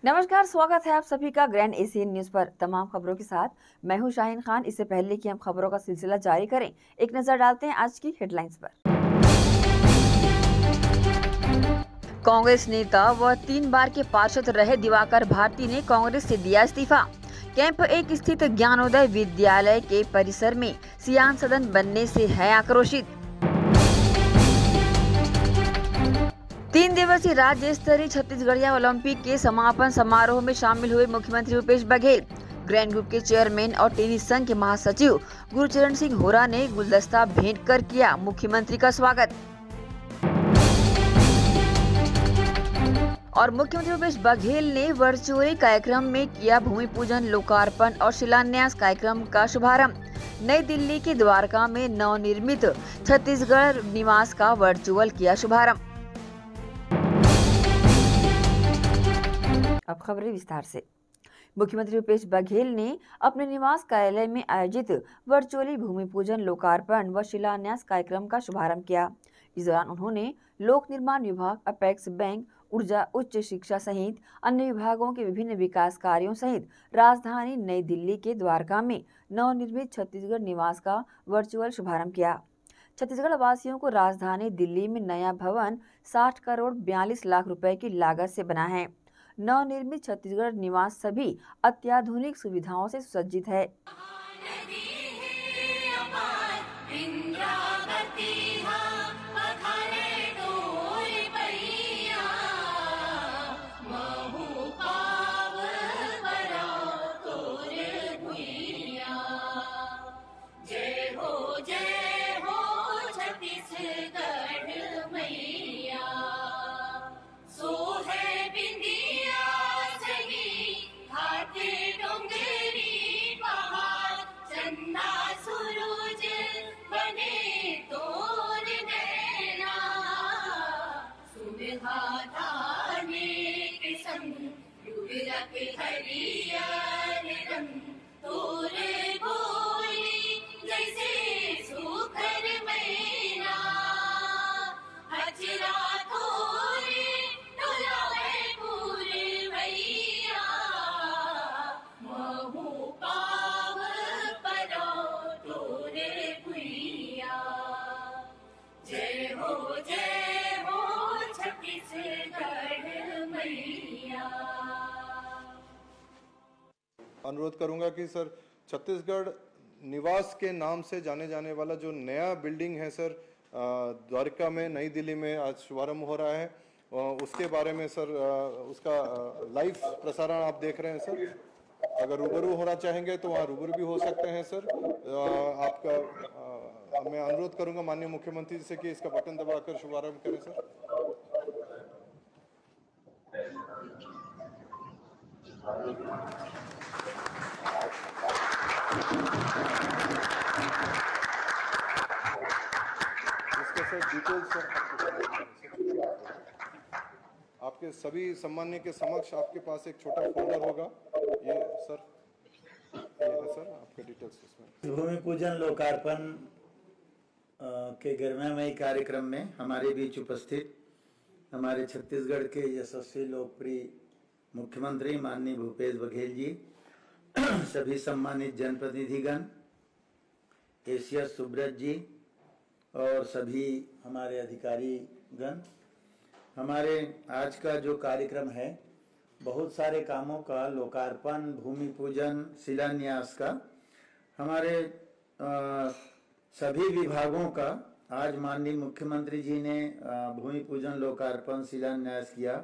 नमस्कार, स्वागत है आप सभी का ग्रैंड एशियन न्यूज पर। तमाम खबरों के साथ मैं हूं शाहीन खान। इससे पहले कि हम खबरों का सिलसिला जारी करें, एक नजर डालते हैं आज की हेडलाइंस पर। कांग्रेस नेता व 3 बार के पार्षद रहे दिवाकर भारती ने कांग्रेस से दिया इस्तीफा। कैंप 1 स्थित ज्ञानोदय विद्यालय के परिसर में सियान सदन बनने से है आक्रोशित। 3 दिवसीय राज्य स्तरीय छत्तीसगढ़िया ओलंपिक के समापन समारोह में शामिल हुए मुख्यमंत्री भूपेश बघेल। ग्रैंड ग्रुप के चेयरमैन और टेनिस संघ के महासचिव गुरचरण सिंह होरा ने गुलदस्ता भेंट कर किया मुख्यमंत्री का स्वागत। और मुख्यमंत्री भूपेश बघेल ने वर्चुअल कार्यक्रम में किया भूमि पूजन, लोकार्पण और शिलान्यास कार्यक्रम का शुभारंभ। नई दिल्ली के द्वारका में नवनिर्मित छत्तीसगढ़ निवास का वर्चुअल किया शुभारंभ। अब खबरें विस्तार से। मुख्यमंत्री भूपेश बघेल ने अपने निवास कार्यालय में आयोजित वर्चुअली भूमि पूजन, लोकार्पण व शिलान्यास कार्यक्रम का शुभारंभ किया। इस दौरान उन्होंने लोक निर्माण विभाग, अपेक्स बैंक, ऊर्जा, उच्च शिक्षा सहित अन्य विभागों के विभिन्न विकास कार्यों सहित राजधानी नई दिल्ली के द्वारका में नवनिर्मित छत्तीसगढ़ निवास का वर्चुअल शुभारंभ किया। छत्तीसगढ़ वासियों को राजधानी दिल्ली में नया भवन 60 करोड़ 42 लाख रुपए की लागत से बना है। नवनिर्मित छत्तीसगढ़ निवास सभी अत्याधुनिक सुविधाओं से सुसज्जित है। अनुरोध करूंगा कि सर छत्तीसगढ़ निवास के नाम से जाने जाने वाला जो नया बिल्डिंग है सर द्वारका में, नई दिल्ली में आज शुभारंभ हो रहा है, उसके बारे में सर उसका लाइव प्रसारण आप देख रहे हैं सर। अगर रूबरू होना चाहेंगे तो वहाँ रूबरू भी हो सकते हैं सर। आपका मैं अनुरोध करूंगा माननीय मुख्यमंत्री जी से कि इसका बटन दबाकर शुभारंभ करें सर। डिटेल्स आपके सभी सम्मान्य के समक्ष आपके पास एक छोटा फोल्डर होगा, ये सर, ये है सर आपके डिटेल्स इसमें। भूमि पूजन लोकार्पण के गरिमामयी कार्यक्रम में हमारे बीच उपस्थित हमारे छत्तीसगढ़ के यशस्वी लोकप्रिय मुख्यमंत्री माननीय भूपेश बघेल जी, सभी सम्मानित जनप्रतिनिधिगण, एशिया सुब्रत जी और सभी हमारे अधिकारी गण, हमारे आज का जो कार्यक्रम है बहुत सारे कामों का लोकार्पण, भूमि पूजन, शिलान्यास का, हमारे सभी विभागों का आज माननीय मुख्यमंत्री जी ने भूमि पूजन, लोकार्पण, शिलान्यास किया।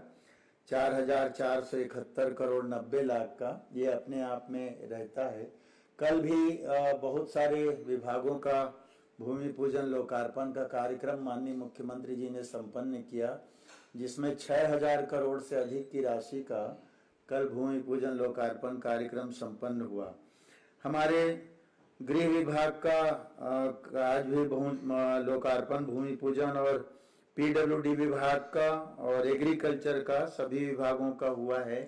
4,471 करोड़ 90 लाख का ये अपने आप में रहता है। कल भी बहुत सारे विभागों का भूमि पूजन, लोकार्पण का कार्यक्रम माननीय मुख्यमंत्री जी ने संपन्न किया, जिसमें 6,000 करोड़ से अधिक की राशि का कल भूमि पूजन, लोकार्पण कार्यक्रम संपन्न हुआ। हमारे गृह विभाग का आज भी लोकार्पण, भूमि पूजन और पीडब्ल्यूडी विभाग का और एग्रीकल्चर का सभी विभागों का हुआ है।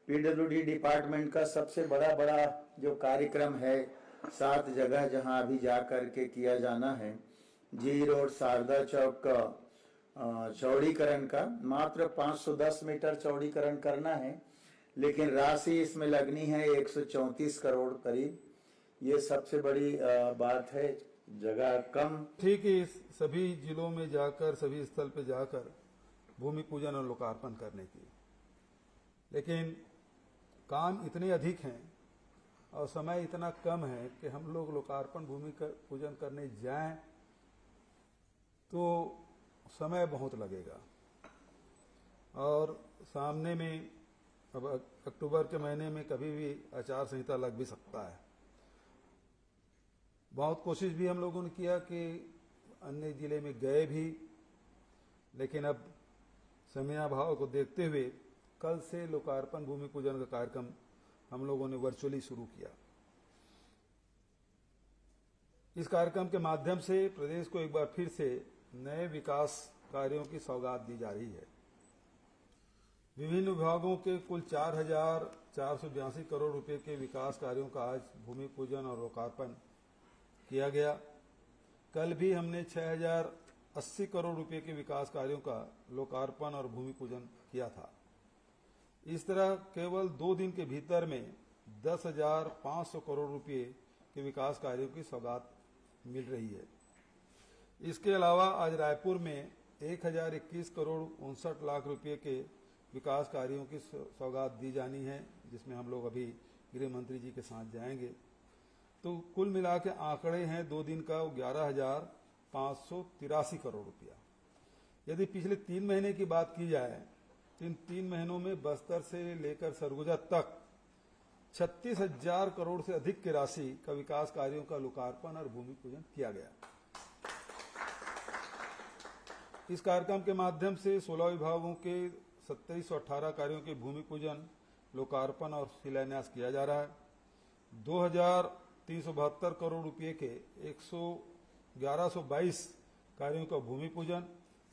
पीडब्ल्यूडी डिपार्टमेंट का सबसे बड़ा जो कार्यक्रम है 7 जगह जहां अभी जा करके किया जाना है। जी रोड शारदा चौक का चौड़ीकरण का मात्र 510 मीटर चौड़ीकरण करना है, लेकिन राशि इसमें लगनी है 134 करोड़ करीब। ये सबसे बड़ी बात है, जगह कम। ठीक है, सभी जिलों में जाकर, सभी स्थल पे जाकर भूमि पूजन और लोकार्पण करने की, लेकिन काम इतने अधिक हैं और समय इतना कम है कि हम लोग लोकार्पण भूमि पूजन करने जाएं तो समय बहुत लगेगा। और सामने में अब अक्टूबर के महीने में कभी भी आचार संहिता लग भी सकता है। बहुत कोशिश भी हम लोगों ने किया कि अन्य जिले में गए भी, लेकिन अब समयाभाव को देखते हुए कल से लोकार्पण भूमि पूजन का कार्यक्रम हम लोगों ने वर्चुअली शुरू किया। इस कार्यक्रम के माध्यम से प्रदेश को एक बार फिर से नए विकास कार्यों की सौगात दी जा रही है। विभिन्न विभागों के कुल 4,482 करोड़ रुपए के विकास कार्यों का आज भूमि पूजन और लोकार्पण किया गया। कल भी हमने 6,080 करोड़ रुपए के विकास कार्यों का लोकार्पण और भूमि पूजन किया था। इस तरह केवल 2 दिन के भीतर में 10,500 करोड़ रुपए के विकास कार्यों की सौगात मिल रही है। इसके अलावा आज रायपुर में 1,021 करोड़ 59 लाख रुपए के विकास कार्यों की सौगात दी जानी है, जिसमें हम लोग अभी गृह मंत्री जी के साथ जाएंगे। तो कुल मिला के आंकड़े हैं 2 दिन का 11,583 करोड़ रुपया। यदि पिछले 3 महीने की बात की जाए तो इन 3 महीनों में बस्तर से लेकर सरगुजा तक 36,000 करोड़ से अधिक की राशि का विकास कार्यों का लोकार्पण और भूमि पूजन किया गया। इस कार्यक्रम के माध्यम से 16 विभागों के 2718 कार्यों के भूमि पूजन, लोकार्पण और शिलान्यास किया जा रहा है। 2,372 करोड़ रुपए के 1122 कार्यों का भूमि पूजन,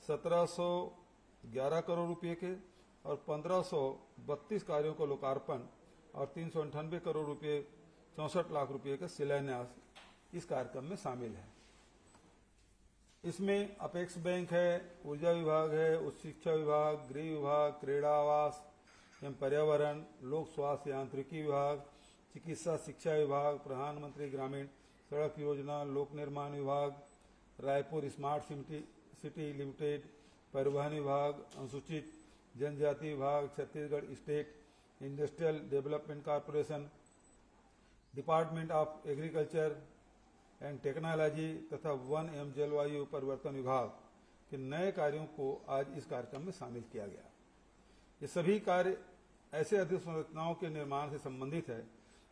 1,711 करोड़ रुपए के और 1,532 कार्यों का लोकार्पण और 398 करोड़ रुपए 64 लाख रुपए का शिलान्यास इस कार्यक्रम में शामिल है। इसमें अपेक्स बैंक है, ऊर्जा विभाग है, उच्च शिक्षा विभाग, गृह विभाग, क्रीड़ा आवास एवं पर्यावरण, लोक स्वास्थ्य यांत्रिकी विभाग, चिकित्सा शिक्षा विभाग, प्रधानमंत्री ग्रामीण सड़क योजना, लोक निर्माण विभाग, रायपुर स्मार्ट सिटी लिमिटेड, परिवहन विभाग, अनुसूचित जनजाति विभाग, Chhattisgarh state industrial development corporation, department of agriculture and technology तथा वन एवं जलवायु परिवर्तन विभाग के नए कार्यों को आज इस कार्यक्रम में शामिल किया गया। ये सभी कार्य ऐसे अधोसंरचनाओं के निर्माण से संबंधित है।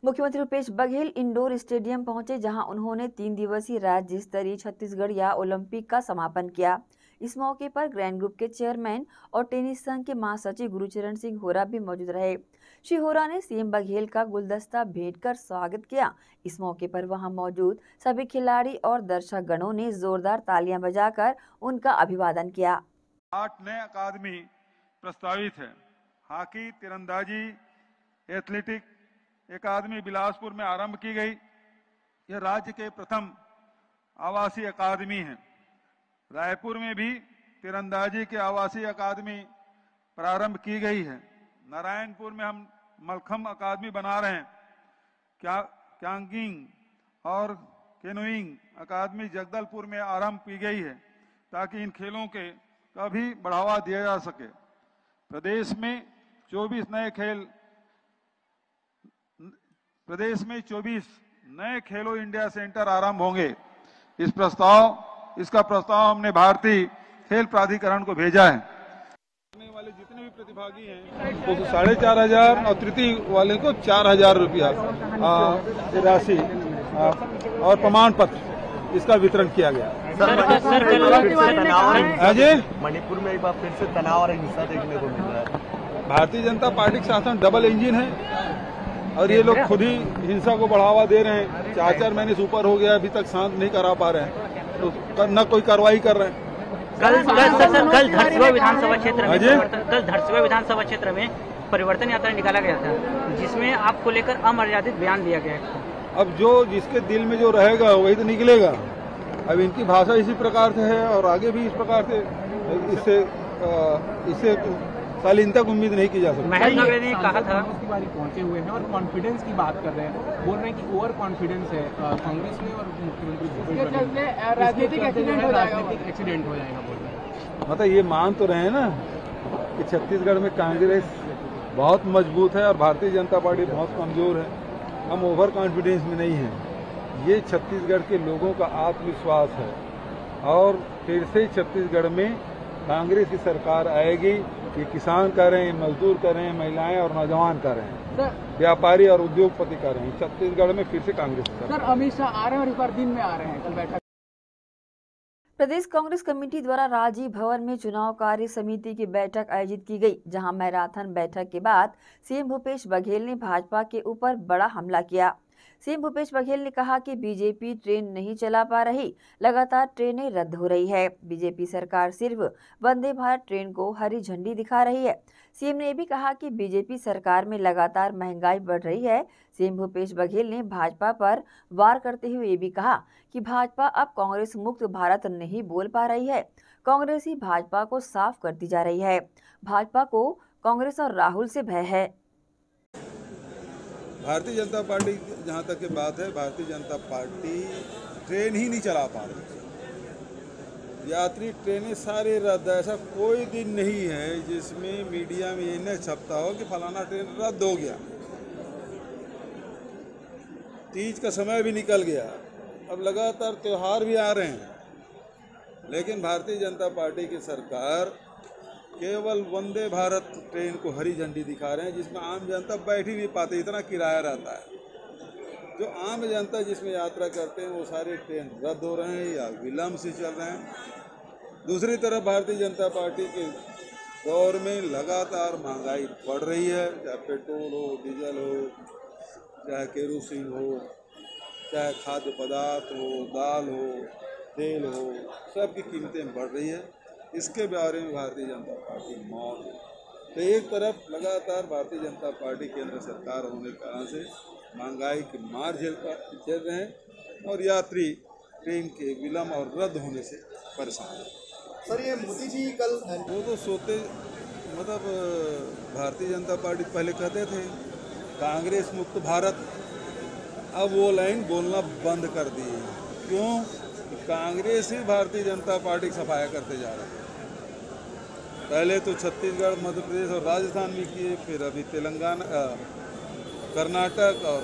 मुख्यमंत्री भूपेश बघेल इंडोर स्टेडियम पहुंचे, जहां उन्होंने 3 दिवसीय राज्य स्तरीय छत्तीसगढ़ या ओलंपिक का समापन किया। इस मौके पर ग्रैंड ग्रुप के चेयरमैन और टेनिस संघ के महासचिव गुरुचरण सिंह होरा भी मौजूद रहे। श्री होरा ने सीएम बघेल का गुलदस्ता भेंट कर स्वागत किया। इस मौके पर वहां मौजूद सभी खिलाड़ी और दर्शक गणों ने जोरदार तालियां बजाकर उनका अभिवादन किया। 8 नए अकादमी प्रस्तावित है। हॉकी, तीरंदाजी, एथलेटिक अकादमी बिलासपुर में आरंभ की गई। यह राज्य के प्रथम आवासीय अकादमी है। रायपुर में भी तीरंदाजी के आवासीय अकादमी प्रारंभ की गई है। नारायणपुर में हम मलखम अकादमी बना रहे हैं। कैंगिंग और कैनोइंग अकादमी जगदलपुर में आरंभ की गई है, ताकि इन खेलों के का भी बढ़ावा दिया जा सके। प्रदेश में 24 नए खेलो इंडिया सेंटर आरंभ होंगे। इसका प्रस्ताव हमने भारतीय खेल प्राधिकरण को भेजा है। आने वाले जितने भी प्रतिभागी हैं वो 4,500 और तृतीय वाले को 4,000 रुपया राशि और प्रमाण पत्र इसका वितरण किया गया। मणिपुर में एक बार फिर से तनाव और हिंसा देखने को मिल रहा है। भारतीय जनता पार्टी के शासन डबल इंजन है और ये लोग खुद ही हिंसा को बढ़ावा दे रहे हैं। 4 महीने से ऊपर हो गया, अभी तक शांत नहीं करा पा रहे हैं, तो न कोई कार्रवाई कर रहे हैं। कल धरसीवा विधानसभा क्षेत्र में परिवर्तन यात्रा निकाला गया था, जिसमें आपको लेकर अमर्यादित बयान दिया गया है। अब जिसके दिल में जो रहेगा वही तो निकलेगा। अब इनकी भाषा इसी प्रकार से है और आगे भी इस प्रकार से इससे शालीन तक उम्मीद नहीं की जा सकती। महेश नगरे ने कहा था की बारी पहुंचे हुए हैं और कॉन्फिडेंस की बात कर रहे हैं, बोल रहे हैं कि ओवर कॉन्फिडेंस है कांग्रेस में और मुख्यमंत्री भूपेश बघेल में, राजनीतिक एक्सीडेंट हो जाएगा बोल रहे हैं। मतलब ये मान तो रहे हैं ना कि छत्तीसगढ़ में कांग्रेस बहुत मजबूत है और भारतीय जनता पार्टी बहुत कमजोर है। हम ओवर कॉन्फिडेंस में नहीं हैं। ये छत्तीसगढ़ के लोगों का आत्मविश्वास है और फिर से छत्तीसगढ़ में कांग्रेस की सरकार आएगी। ये किसान कर रहे हैं, मजदूर कर रहे हैं, महिलाएं और नौजवान कर रहे हैं, व्यापारी और उद्योगपति कर रहे हैं। छत्तीसगढ़ में फिर से कांग्रेस की सरकार। सर अमित शाह आ रहे हैं और इस बार दिन में आ रहे हैं, कल बैठक। प्रदेश कांग्रेस कमेटी द्वारा राजीव भवन में चुनाव कार्य समिति की बैठक आयोजित की गई, जहां मैराथन बैठक के बाद सीएम भूपेश बघेल ने भाजपा के ऊपर बड़ा हमला किया। सीएम भूपेश बघेल ने कहा कि बीजेपी ट्रेन नहीं चला पा रही, लगातार ट्रेनें रद्द हो रही है। बीजेपी सरकार सिर्फ वंदे भारत ट्रेन को हरी झंडी दिखा रही है। सीएम ने भी कहा कि बीजेपी सरकार में लगातार महंगाई बढ़ रही है। सीएम भूपेश बघेल ने भाजपा पर वार करते हुए ये भी कहा कि भाजपा अब कांग्रेस मुक्त भारत नहीं बोल पा रही है, कांग्रेस ही भाजपा को साफ करती जा रही है। भाजपा को कांग्रेस और राहुल से भय है। भारतीय जनता पार्टी जहाँ तक की बात है, भारतीय जनता पार्टी ट्रेन ही नहीं चला पा रही। यात्री ट्रेनें सारे रद्द है। ऐसा कोई दिन नहीं है जिसमें मीडिया में ये न छपता हो कि फलाना ट्रेन रद्द हो गया। तीज का समय भी निकल गया, अब लगातार त्यौहार भी आ रहे हैं, लेकिन भारतीय जनता पार्टी की सरकार केवल वंदे भारत ट्रेन को हरी झंडी दिखा रहे हैं, जिसमें आम जनता बैठ ही नहीं पाते, इतना किराया रहता है। जो आम जनता जिसमें यात्रा करते हैं वो सारे ट्रेन रद्द हो रहे हैं या विलम्ब से चल रहे हैं। दूसरी तरफ भारतीय जनता पार्टी के दौर में लगातार महंगाई बढ़ रही है, चाहे पेट्रोल हो, डीजल हो, चाहे केरोसिन हो, चाहे खाद्य पदार्थ हो, दाल हो, तेल हो, सब की कीमतें बढ़ रही है। इसके बारे में भारतीय जनता पार्टी मौन है। तो एक तरफ लगातार भारतीय जनता पार्टी केंद्र सरकार होने के कारण से महंगाई की मार झेल रहे हैं और यात्री ट्रेन के विलम्ब और रद्द होने से परेशान है। सर ये मोदी जी कल वो तो सोते मतलब भारतीय जनता पार्टी पहले कहते थे कांग्रेस मुक्त भारत, अब वो लाइन बोलना बंद कर दी। क्यों? कांग्रेस ही भारतीय जनता पार्टी की सफाया करते जा रहे हैं। पहले तो छत्तीसगढ़, मध्य प्रदेश और राजस्थान में किए, फिर अभी तेलंगाना, कर्नाटक और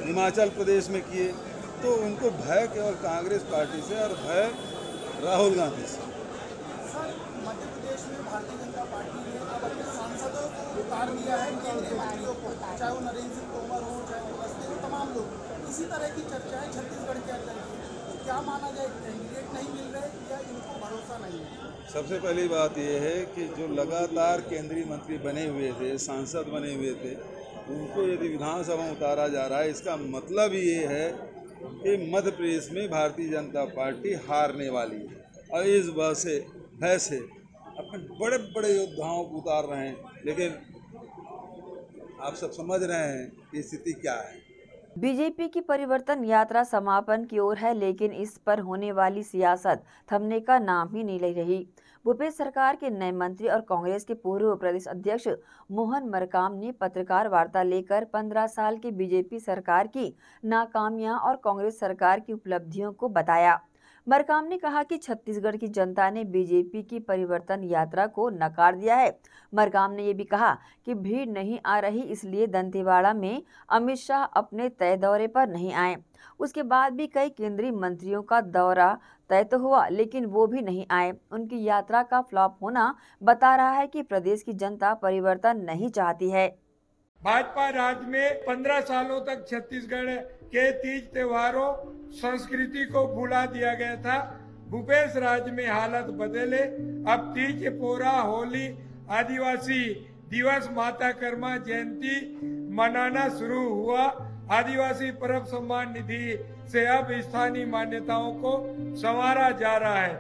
हिमाचल प्रदेश में किए। तो उनको भय केवल कांग्रेस पार्टी से और भय राहुल गांधी से। सर मध्य प्रदेश में भारतीय जनता पार्टी ने अब अपने सांसदों को उतार दिया है, केंद्रीय मंत्रियों को, चाहे वो नरेंद्र सिंह तोमर हो, चाहे वो अवस्थी हो, तमाम लोग। इसी तरह की चर्चाएं छत्तीसगढ़ के अंदर की। तो क्या माना जाए, कैंडिडेट नहीं मिल रहे या इनको भरोसा नहीं है? सबसे पहली बात यह है कि जो लगातार केंद्रीय मंत्री बने हुए थे, सांसद बने हुए थे, उनको यदि विधानसभा में उतारा जा रहा है, इसका मतलब ये है कि मध्य प्रदेश में भारतीय जनता पार्टी हारने वाली है और इस भय से अपने बड़े बड़े योद्धाओं को उतार रहे हैं। लेकिन आप सब समझ रहे हैं कि स्थिति क्या है। बीजेपी की परिवर्तन यात्रा समापन की ओर है, लेकिन इस पर होने वाली सियासत थमने का नाम ही नहीं ले रही। भूपेश सरकार के नए मंत्री और कांग्रेस के पूर्व प्रदेश अध्यक्ष मोहन मरकाम ने पत्रकार वार्ता लेकर 15 साल की बीजेपी सरकार की नाकामियां और कांग्रेस सरकार की उपलब्धियों को बताया। मरकाम ने कहा कि छत्तीसगढ़ की जनता ने बीजेपी की परिवर्तन यात्रा को नकार दिया है। मरकाम ने ये भी कहा कि भीड़ नहीं आ रही, इसलिए दंतेवाड़ा में अमित शाह अपने तय दौरे पर नहीं आए। उसके बाद भी कई केंद्रीय मंत्रियों का दौरा तय तो हुआ, लेकिन वो भी नहीं आए। उनकी यात्रा का फ्लॉप होना बता रहा है कि प्रदेश की जनता परिवर्तन नहीं चाहती है। भाजपा राज में 15 सालों तक छत्तीसगढ़ के तीज त्योहारों संस्कृति को भुला दिया गया था। भूपेश राज में हालत बदले, अब तीज, पोरा, होली, आदिवासी दिवस, माता कर्मा जयंती मनाना शुरू हुआ। आदिवासी पर्व सम्मान निधि से अब स्थानीय मान्यताओं को संवारा जा रहा है।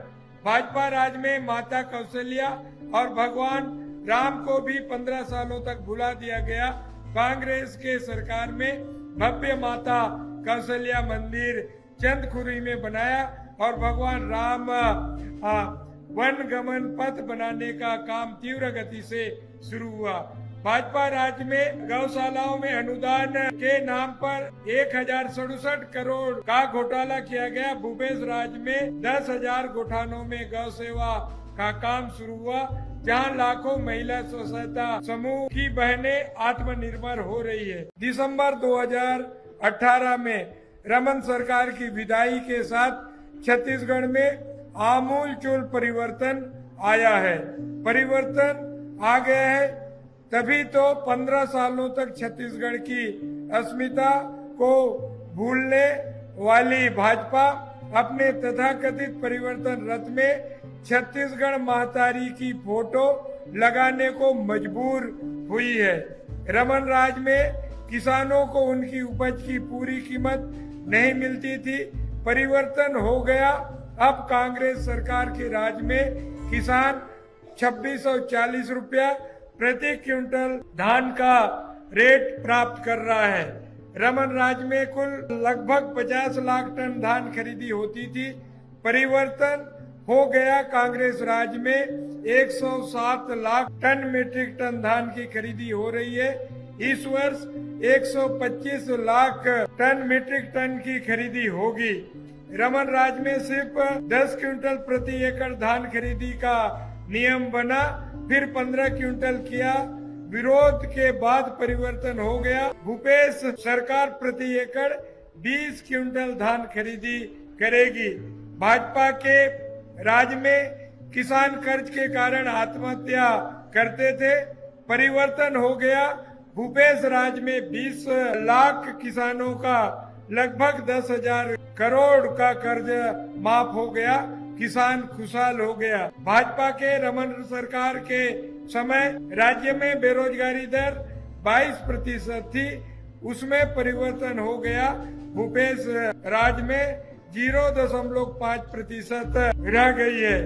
भाजपा राज में माता कौशल्या और भगवान राम को भी 15 सालों तक भुला दिया गया। कांग्रेस के सरकार में भव्य माता कौशल्या मंदिर चंदखुरी में बनाया और भगवान राम वन गमन पथ बनाने का काम तीव्र गति से शुरू हुआ। भाजपा राज्य में गौशालाओं में अनुदान के नाम पर 1067 करोड़ का घोटाला किया गया। भूपेश राज में 10,000 गोठानों में गौ सेवा का काम शुरू हुआ, जहां लाखों महिला स्व सहायता समूह की बहनें आत्मनिर्भर हो रही है। दिसंबर 2018 में रमन सरकार की विदाई के साथ छत्तीसगढ़ में आमूलचूल परिवर्तन आया है। परिवर्तन आ गया है, तभी तो 15 सालों तक छत्तीसगढ़ की अस्मिता को भूलने वाली भाजपा अपने तथाकथित परिवर्तन रथ में छत्तीसगढ़ महतारी की फोटो लगाने को मजबूर हुई है। रमन राज में किसानों को उनकी उपज की पूरी कीमत नहीं मिलती थी। परिवर्तन हो गया। अब कांग्रेस सरकार के राज में किसान 2640 रुपया प्रति क्विंटल धान का रेट प्राप्त कर रहा है। रमन राज में कुल लगभग 50 लाख टन धान खरीदी होती थी। परिवर्तन हो गया। कांग्रेस राज में 107 लाख टन मीट्रिक टन धान की खरीदी हो रही है। इस वर्ष 125 लाख टन मीट्रिक टन की खरीदी होगी। रमन राज में सिर्फ 10 क्विंटल प्रति एकड़ धान खरीदी का नियम बना, फिर 15 क्विंटल किया। विरोध के बाद परिवर्तन हो गया। भूपेश सरकार प्रति एकड़ 20 क्विंटल धान खरीदी करेगी। भाजपा के राज में किसान कर्ज के कारण आत्महत्या करते थे। परिवर्तन हो गया। भूपेश राज में 20 लाख किसानों का लगभग 10,000 करोड़ का कर्ज माफ हो गया। किसान खुशहाल हो गया। भाजपा के रमन सरकार के समय राज्य में बेरोजगारी दर 22% थी, उसमें परिवर्तन हो गया। भूपेश राज में 0.5% रह गई है।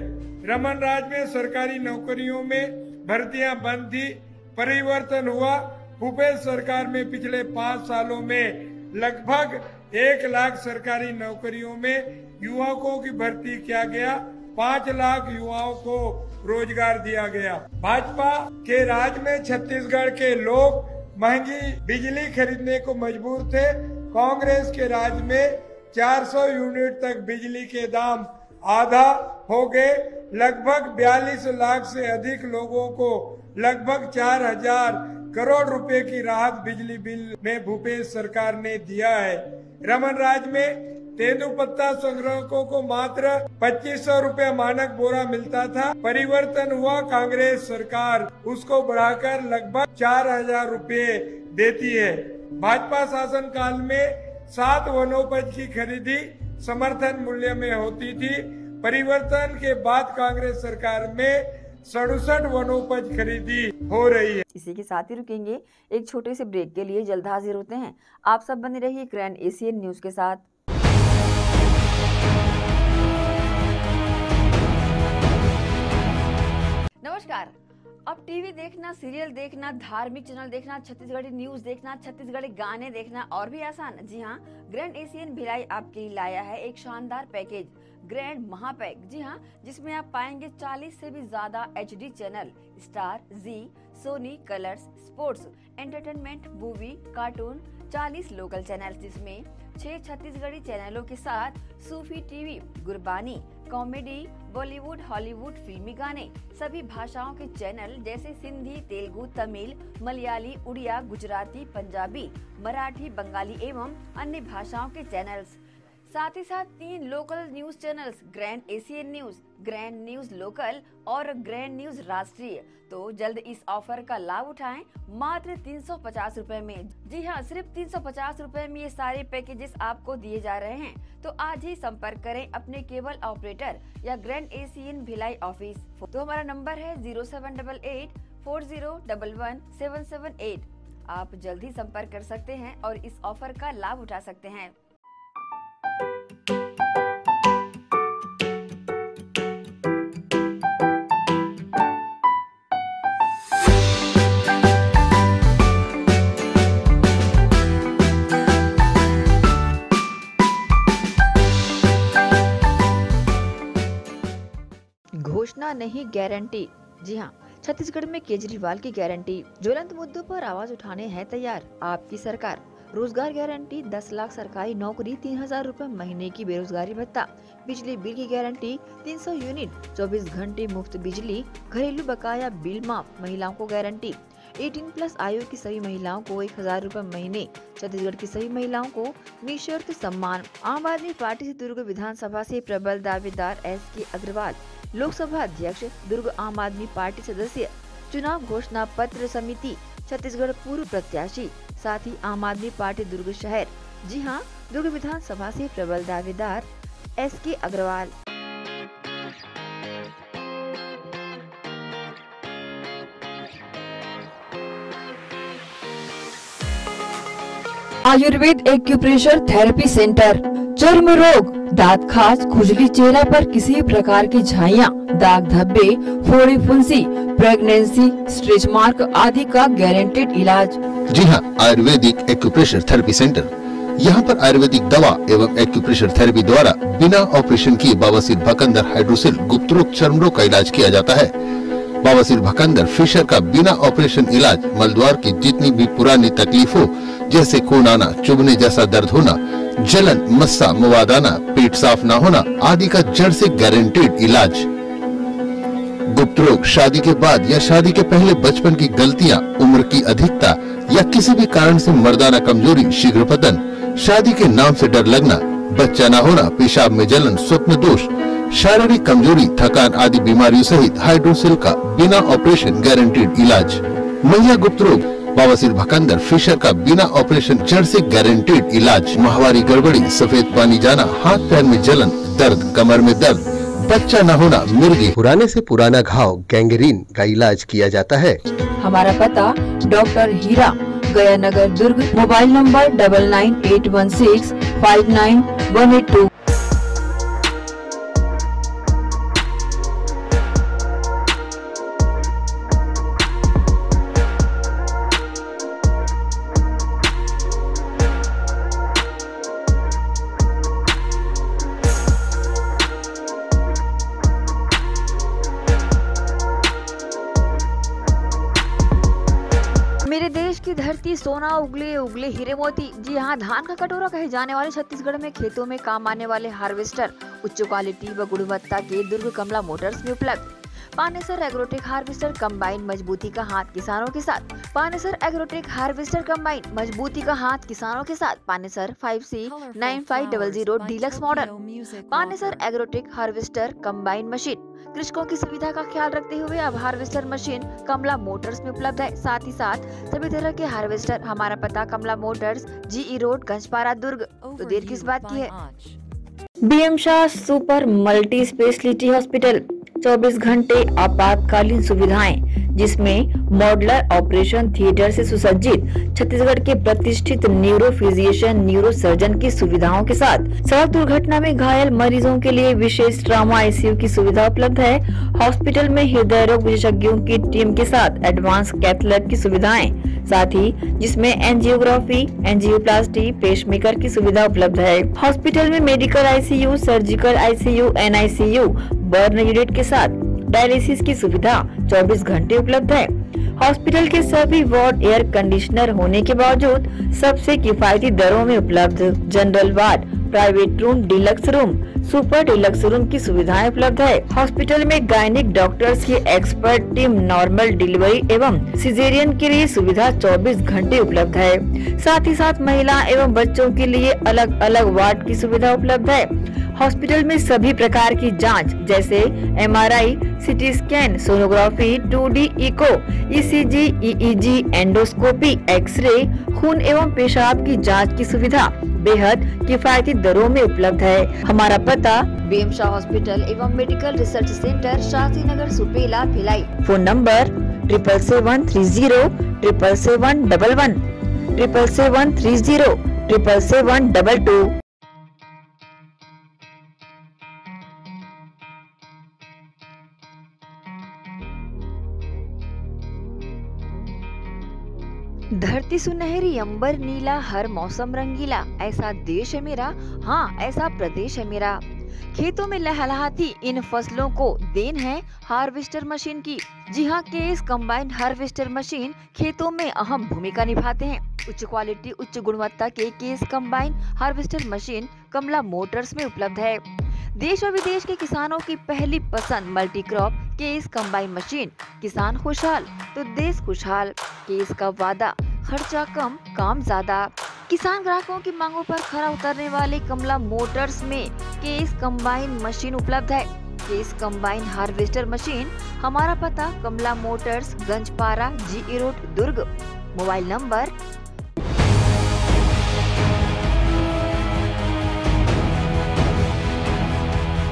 रमन राज में सरकारी नौकरियों में भर्तियां बंद थी। परिवर्तन हुआ। भूपेश सरकार में पिछले 5 सालों में लगभग 1 लाख सरकारी नौकरियों में युवकों की भर्ती किया गया। 5 लाख युवाओं को रोजगार दिया गया। भाजपा के राज में छत्तीसगढ़ के लोग महंगी बिजली खरीदने को मजबूर थे। कांग्रेस के राज में 400 यूनिट तक बिजली के दाम आधा हो गए। लगभग 42 लाख से अधिक लोगों को लगभग 4,000 करोड़ रुपए की राहत बिजली बिल में भूपेश सरकार ने दिया है। रमन राज में तेंदुपत्ता संग्राहकों को मात्र 2500 रुपया मानक बोरा मिलता था। परिवर्तन हुआ। कांग्रेस सरकार उसको बढ़ाकर लगभग 4,000 रुपये देती है। भाजपा शासन काल में 7 वनोपज की खरीदी समर्थन मूल्य में होती थी। परिवर्तन के बाद कांग्रेस सरकार में 67 वनोपज खरीदी हो रही है। इसी के साथ ही रुकेंगे एक छोटे से ब्रेक के लिए। जल्द हाजिर होते हैं। आप सब बने रहिए ग्रैंड एशियन न्यूज के साथ। नमस्कार। अब टीवी देखना, सीरियल देखना, धार्मिक चैनल देखना, छत्तीसगढ़ी न्यूज देखना, छत्तीसगढ़ी गाने देखना और भी आसान। जी हाँ, ग्रैंड एशियन भिलाई आपके लिए लाया है एक शानदार पैकेज, ग्रैंड महापैक। जी हाँ, जिसमें आप पाएंगे 40 से भी ज्यादा HD channel, Star, Zee, Sony, Colors, sports, entertainment, movie, cartoon, 40 local channel, जिसमें 6 छत्तीसगढ़ी चैनलों के साथ Sufi TV, Gurbani, comedy, Bollywood, Hollywood, फिल्मी गाने, सभी भाषाओं के चैनल जैसे सिंधी, तेलुगु, तमिल, मलयाली, उड़िया, गुजराती, पंजाबी, मराठी, बंगाली एवं अन्य भाषाओं के चैनल्स। साथ ही साथ 3 local news channels, grand Asian news, grand news local और ग्रैंड न्यूज राष्ट्रीय। तो जल्द इस ऑफर का लाभ उठाएं मात्र 350 रुपए में। जी हाँ, सिर्फ 350 रुपए में ये सारे पैकेजेस आपको दिए जा रहे हैं। तो आज ही संपर्क करें अपने केबल ऑपरेटर या ग्रैंड एशियन भिलाई ऑफिस। तो हमारा नंबर है 0788 4011 778। आप जल्द ही संपर्क कर सकते हैं और इस ऑफर का लाभ उठा सकते हैं। योजना नहीं गारंटी। जी हाँ, छत्तीसगढ़ में केजरीवाल की गारंटी। ज्वलंत मुद्दों पर आवाज उठाने है तैयार आपकी सरकार। रोजगार गारंटी 10 लाख सरकारी नौकरी, 3000 रुपए महीने की बेरोजगारी भत्ता, बिजली बिल की गारंटी 300 यूनिट, 24 घंटे मुफ्त बिजली, घरेलू बकाया बिल माफ, महिलाओं को गारंटी, 18+ आयु की सभी महिलाओं को 1000 रुपए महीने, छत्तीसगढ़ की सभी महिलाओं को निःशर्त सम्मान। आम आदमी पार्टी से दुर्ग विधानसभा से प्रबल दावेदार SK अग्रवाल, लोकसभा अध्यक्ष, दुर्ग आम आदमी पार्टी सदस्य, चुनाव घोषणा पत्र समिति, छत्तीसगढ़ पूर्व प्रत्याशी, साथ ही आम आदमी पार्टी दुर्ग शहर। जी हाँ, दुर्ग विधानसभा से प्रबल दावेदार SK Agarwal. Ayurveda acupressure therapy centre. चर्म रोग, दांत खाज, खुजली, चेहरा पर किसी प्रकार की झाइयाँ, दाग धब्बे, फोड़ी फुंसी, प्रेगनेंसी, स्ट्रेच मार्क आदि का गारंटेड इलाज। जी हाँ, आयुर्वेदिक एक्यूप्रेशर थेरेपी सेंटर। यहाँ पर आयुर्वेदिक दवा एवं एक्यूप्रेशर थेरेपी द्वारा बिना ऑपरेशन किए बवासीर, भकंदर, हाइड्रोसिल, गुप्त रोग, चर्म रोग का इलाज किया जाता है। बवासीर, भकंदर, फिशर का बिना ऑपरेशन इलाज, मलद्वार की जितनी भी पुरानी तकलीफ हो, जैसे खून आना, चुभने जैसा दर्द होना, जलन, मस्सा, मवाद आना, पेट साफ न होना आदि का जड़ से गारंटेड इलाज। गुप्त रोग, शादी के बाद या शादी के पहले बचपन की गलतियां, उम्र की अधिकता या किसी भी कारण से मर्दाना कमजोरी, शीघ्र पतन, शादी के नाम से डर लगना, बच्चा न होना, पेशाब में जलन, स्वप्न दोष, शारीरिक कमजोरी, थकान आदि बीमारियों सहित हाइड्रोसिल का बिना ऑपरेशन गारंटेड इलाज। महिला गुप्त रोग, बवासीर, भकंदर, फिशर का बिना ऑपरेशन जड़ से गारंटेड इलाज। माहवारी गड़बड़ी, सफेद पानी जाना, हाथ पैर में जलन, दर्द, कमर में दर्द, बच्चा न होना, मिर्गी, पुराने से पुराना घाव, गैंग्रीन का इलाज किया जाता है। हमारा पता डॉक्टर हीरा, गया नगर, दुर्ग। Mobile number 9981659182। मेरे देश की धरती सोना उगले उगले हीरे मोती। जी हाँ, धान का कटोरा कहे जाने वाले छत्तीसगढ़ में खेतों में काम आने वाले हार्वेस्टर उच्च क्वालिटी व गुणवत्ता के दुर्ग कमला मोटर्स में उपलब्ध। पानेसर एग्रोटेक हार्वेस्टर कंबाइन, मजबूती का हाथ किसानों के साथ। पानेसर एग्रोटेक हार्वेस्टर कंबाइन, मजबूती का हाथ किसानों के साथ। Panesar 5C9500 deluxe model. Panesar agrotech harvester combine machine, कृषकों की सुविधा का ख्याल रखते हुए अब हार्वेस्टर मशीन कमला मोटर्स में उपलब्ध है। साथ ही साथ सभी तरह के हार्वेस्टर। हमारा पता Kamla Motors, GE road, Ganjpara, दुर्ग। तो देर किस बात की है। BM Shah super multi speciality hospital, 24 घंटे आपातकालीन सुविधाएं, जिसमें मॉडुलर ऑपरेशन थिएटर से सुसज्जित, छत्तीसगढ़ के प्रतिष्ठित न्यूरो फिजिशियन, न्यूरो सर्जन की सुविधाओं के साथ सड़क दुर्घटना में घायल मरीजों के लिए विशेष ट्रॉमा ICU की सुविधा उपलब्ध है। हॉस्पिटल में हृदय रोग विशेषज्ञों की टीम के साथ एडवांस कैथ लैब की सुविधाएं, साथ ही जिसमें एंजियोग्राफी, एंजियोप्लास्टी, पेसमेकर की सुविधा उपलब्ध है। हॉस्पिटल में medical ICU, surgical ICU, NICU, burn unit के साथ डायलिसिस की सुविधा 24 घंटे उपलब्ध है। हॉस्पिटल के सभी वार्ड एयर कंडीशनर होने के बावजूद सबसे किफायती दरों में उपलब्ध। General ward, private room, deluxe room, super deluxe room की सुविधाएं उपलब्ध है। हॉस्पिटल में गायनिक डॉक्टर्स की एक्सपर्ट टीम, नॉर्मल डिलीवरी एवं सिजेरियन के लिए सुविधा 24 घंटे उपलब्ध है। साथ ही साथ महिला एवं बच्चों के लिए अलग अलग वार्ड की सुविधा उपलब्ध है। हॉस्पिटल में सभी प्रकार की जांच जैसे MRI, CT scan, sonography, 2D echo, ECG, EEG, endoscopy, x ray, खून एवं पेशाब की जांच की सुविधा बेहद किफायती दरों में उपलब्ध है। हमारा पता BM शाह हॉस्पिटल एवं medical research centre, Shastri Nagar, Supela, Bhilai. Phone number 77730 77711 77730 77722। धरती सुनहरी, अंबर नीला, हर मौसम रंगीला, ऐसा देश है मेरा, हाँ ऐसा प्रदेश है मेरा। खेतों में लहलहाती इन फसलों को देन है हार्वेस्टर मशीन की। जी हां, केस कंबाइन हार्वेस्टर मशीन खेतों में अहम भूमिका निभाते हैं। उच्च क्वालिटी, उच्च गुणवत्ता के केस कंबाइन हार्वेस्टर मशीन कमला मोटर्स में उपलब्ध है। देश और विदेश के किसानों की पहली पसंद multi crop case combine machine. किसान खुशहाल तो देश खुशहाल। केस का वादा, खर्चा कम, काम ज्यादा। किसान ग्राहकों की मांगों पर खरा उतरने वाले कमला मोटर्स में केस कंबाइन मशीन उपलब्ध है। Case combine harvester machine. हमारा पता Kamla Motors, Ganjpara, GE road, Durg. Mobile number.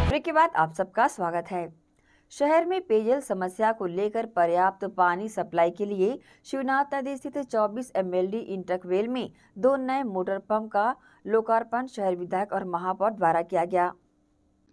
Break के बाद आप सबका स्वागत है। शहर में पेयजल समस्या को लेकर पर्याप्त पानी सप्लाई के लिए शिवनाथ नदी स्थित 24 MLD इंटकवेल में 2 नए मोटर पंप का लोकार्पण शहर विधायक और महापौर द्वारा किया गया।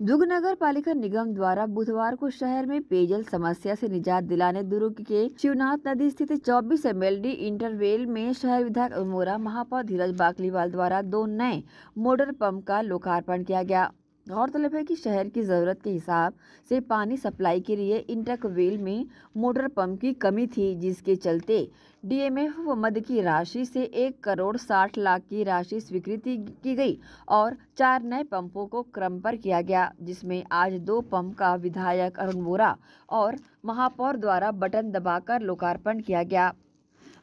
दुर्ग नगर पालिका निगम द्वारा बुधवार को शहर में पेयजल समस्या से निजात दिलाने दुर्ग के शिवनाथ नदी स्थित 24 MLD इंटरवेल में शहर विधायक अल्मोड़ा महापौर धीरज बाकलीवाल द्वारा 2 नए मोटर पंप का लोकार्पण किया गया। गौरतलब है कि शहर की जरूरत के हिसाब से पानी सप्लाई के लिए इंटकवेल में मोटर पंप की कमी थी, जिसके चलते DMF मद की राशि से 1 करोड़ 60 लाख की राशि स्वीकृति की गई और 4 नए पंपों को क्रम पर किया गया, जिसमें आज 2 पंप का विधायक अरुण वोरा और महापौर द्वारा बटन दबाकर लोकार्पण किया गया।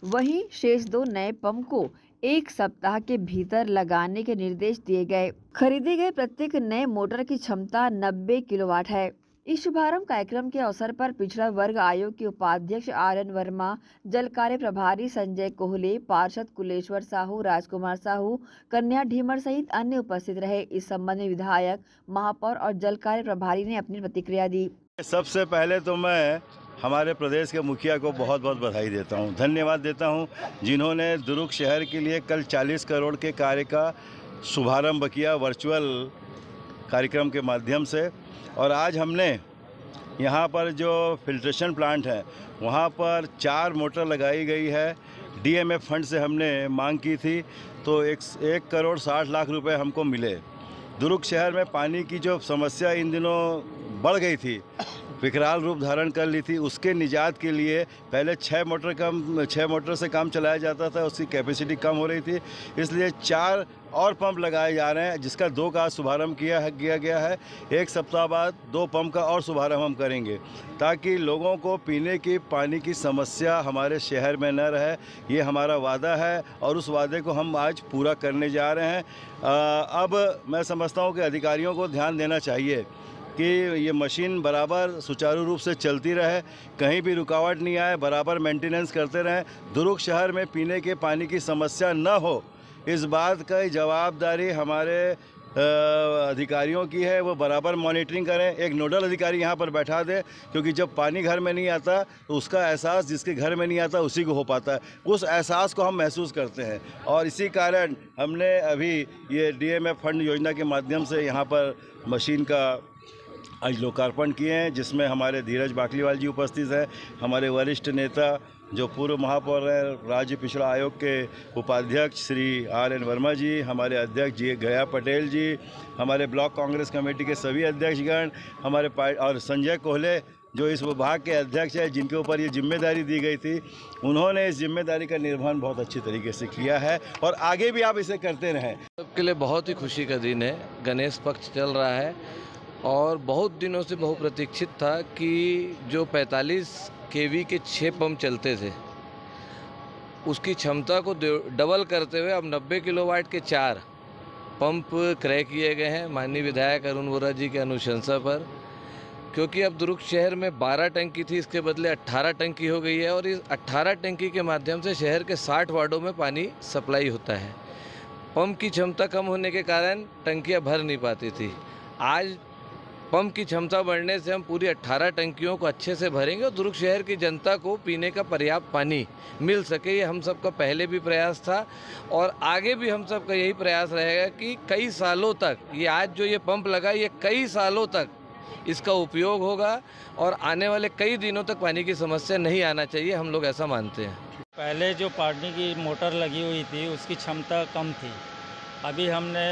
वहीं शेष 2 नए पंप को 1 सप्ताह के भीतर लगाने के निर्देश दिए गए। खरीदे गए प्रत्येक नए मोटर की क्षमता 90 किलोवाट है। इस शुभारंभ कार्यक्रम के अवसर पर पिछड़ा वर्ग आयोग के उपाध्यक्ष RN वर्मा, जल कार्य प्रभारी संजय कोहले, पार्षद कुलेश्वर साहू, राजकुमार साहू, कन्या ढीमर सहित अन्य उपस्थित रहे। इस संबंध में विधायक, महापौर और जल कार्य प्रभारी ने अपनी प्रतिक्रिया दी। सबसे पहले तो मैं हमारे प्रदेश के मुखिया को बहुत बहुत बधाई देता हूं, धन्यवाद देता हूं, जिन्होंने दुर्ग शहर के लिए कल 40 करोड़ के कार्य का शुभारंभ किया वर्चुअल कार्यक्रम के माध्यम से। और आज हमने यहां पर जो फिल्ट्रेशन प्लांट है वहां पर 4 मोटर लगाई गई है। DMF फंड से हमने मांग की थी तो 1 करोड़ 60 लाख रुपए हमको मिले। दुर्ग शहर में पानी की जो समस्या इन दिनों बढ़ गई थी, विकराल रूप धारण कर ली थी, उसके निजात के लिए पहले 6 मोटर से काम चलाया जाता था, उसकी कैपेसिटी कम हो रही थी, इसलिए 4 और पंप लगाए जा रहे हैं, जिसका 2 का शुभारंभ किया गया है। 1 सप्ताह बाद 2 पंप का और शुभारंभ हम करेंगे ताकि लोगों को पीने की पानी की समस्या हमारे शहर में न रहे। ये हमारा वादा है और उस वादे को हम आज पूरा करने जा रहे हैं। अब मैं समझता हूँ कि अधिकारियों को ध्यान देना चाहिए कि ये मशीन बराबर सुचारू रूप से चलती रहे, कहीं भी रुकावट नहीं आए, बराबर मेंटेनेंस करते रहें। दुर्ग शहर में पीने के पानी की समस्या न हो, इस बात का जवाबदारी हमारे अधिकारियों की है। वो बराबर मॉनिटरिंग करें, एक नोडल अधिकारी यहाँ पर बैठा दें, क्योंकि जब पानी घर में नहीं आता तो उसका एहसास जिसके घर में नहीं आता उसी को हो पाता है। उस एहसास को हम महसूस करते हैं और इसी कारण हमने अभी ये DMF फंड योजना के माध्यम से यहाँ पर मशीन का आज लोकार्पण किए हैं, जिसमें हमारे धीरज बाकलीवाल जी उपस्थित हैं, हमारे वरिष्ठ नेता जो पूर्व महापौर हैं, राज्य पिछड़ा आयोग के उपाध्यक्ष श्री RN वर्मा जी, हमारे अध्यक्ष जी गया पटेल जी, हमारे ब्लॉक कांग्रेस कमेटी के सभी अध्यक्षगण, हमारे और संजय कोहले जो इस विभाग के अध्यक्ष हैं, जिनके ऊपर ये जिम्मेदारी दी गई थी, उन्होंने इस जिम्मेदारी का निर्वहन बहुत अच्छी तरीके से किया है और आगे भी आप इसे करते रहें। सबके लिए बहुत ही खुशी का दिन है। गणेश पक्ष चल रहा है और बहुत दिनों से बहुप्रतीक्षित था कि जो 45 kV के 6 पंप चलते थे उसकी क्षमता को डबल करते हुए अब 90 किलोवाट के 4 पंप क्रय किए गए हैं माननीय विधायक अरुण वोरा जी के अनुशंसा पर। क्योंकि अब दुर्ग शहर में 12 टंकी थी, इसके बदले 18 टंकी हो गई है और इस 18 टंकी के माध्यम से शहर के 60 वार्डों में पानी सप्लाई होता है। पंप की क्षमता कम होने के कारण टंकियां भर नहीं पाती थी। आज पंप की क्षमता बढ़ने से हम पूरी 18 टंकियों को अच्छे से भरेंगे और दुर्ग शहर की जनता को पीने का पर्याप्त पानी मिल सके। ये हम सबका पहले भी प्रयास था और आगे भी हम सबका यही प्रयास रहेगा कि कई सालों तक ये आज जो ये पंप लगा ये कई सालों तक इसका उपयोग होगा और आने वाले कई दिनों तक पानी की समस्या नहीं आना चाहिए, हम लोग ऐसा मानते हैं। पहले जो पानी की मोटर लगी हुई थी उसकी क्षमता कम थी। अभी हमने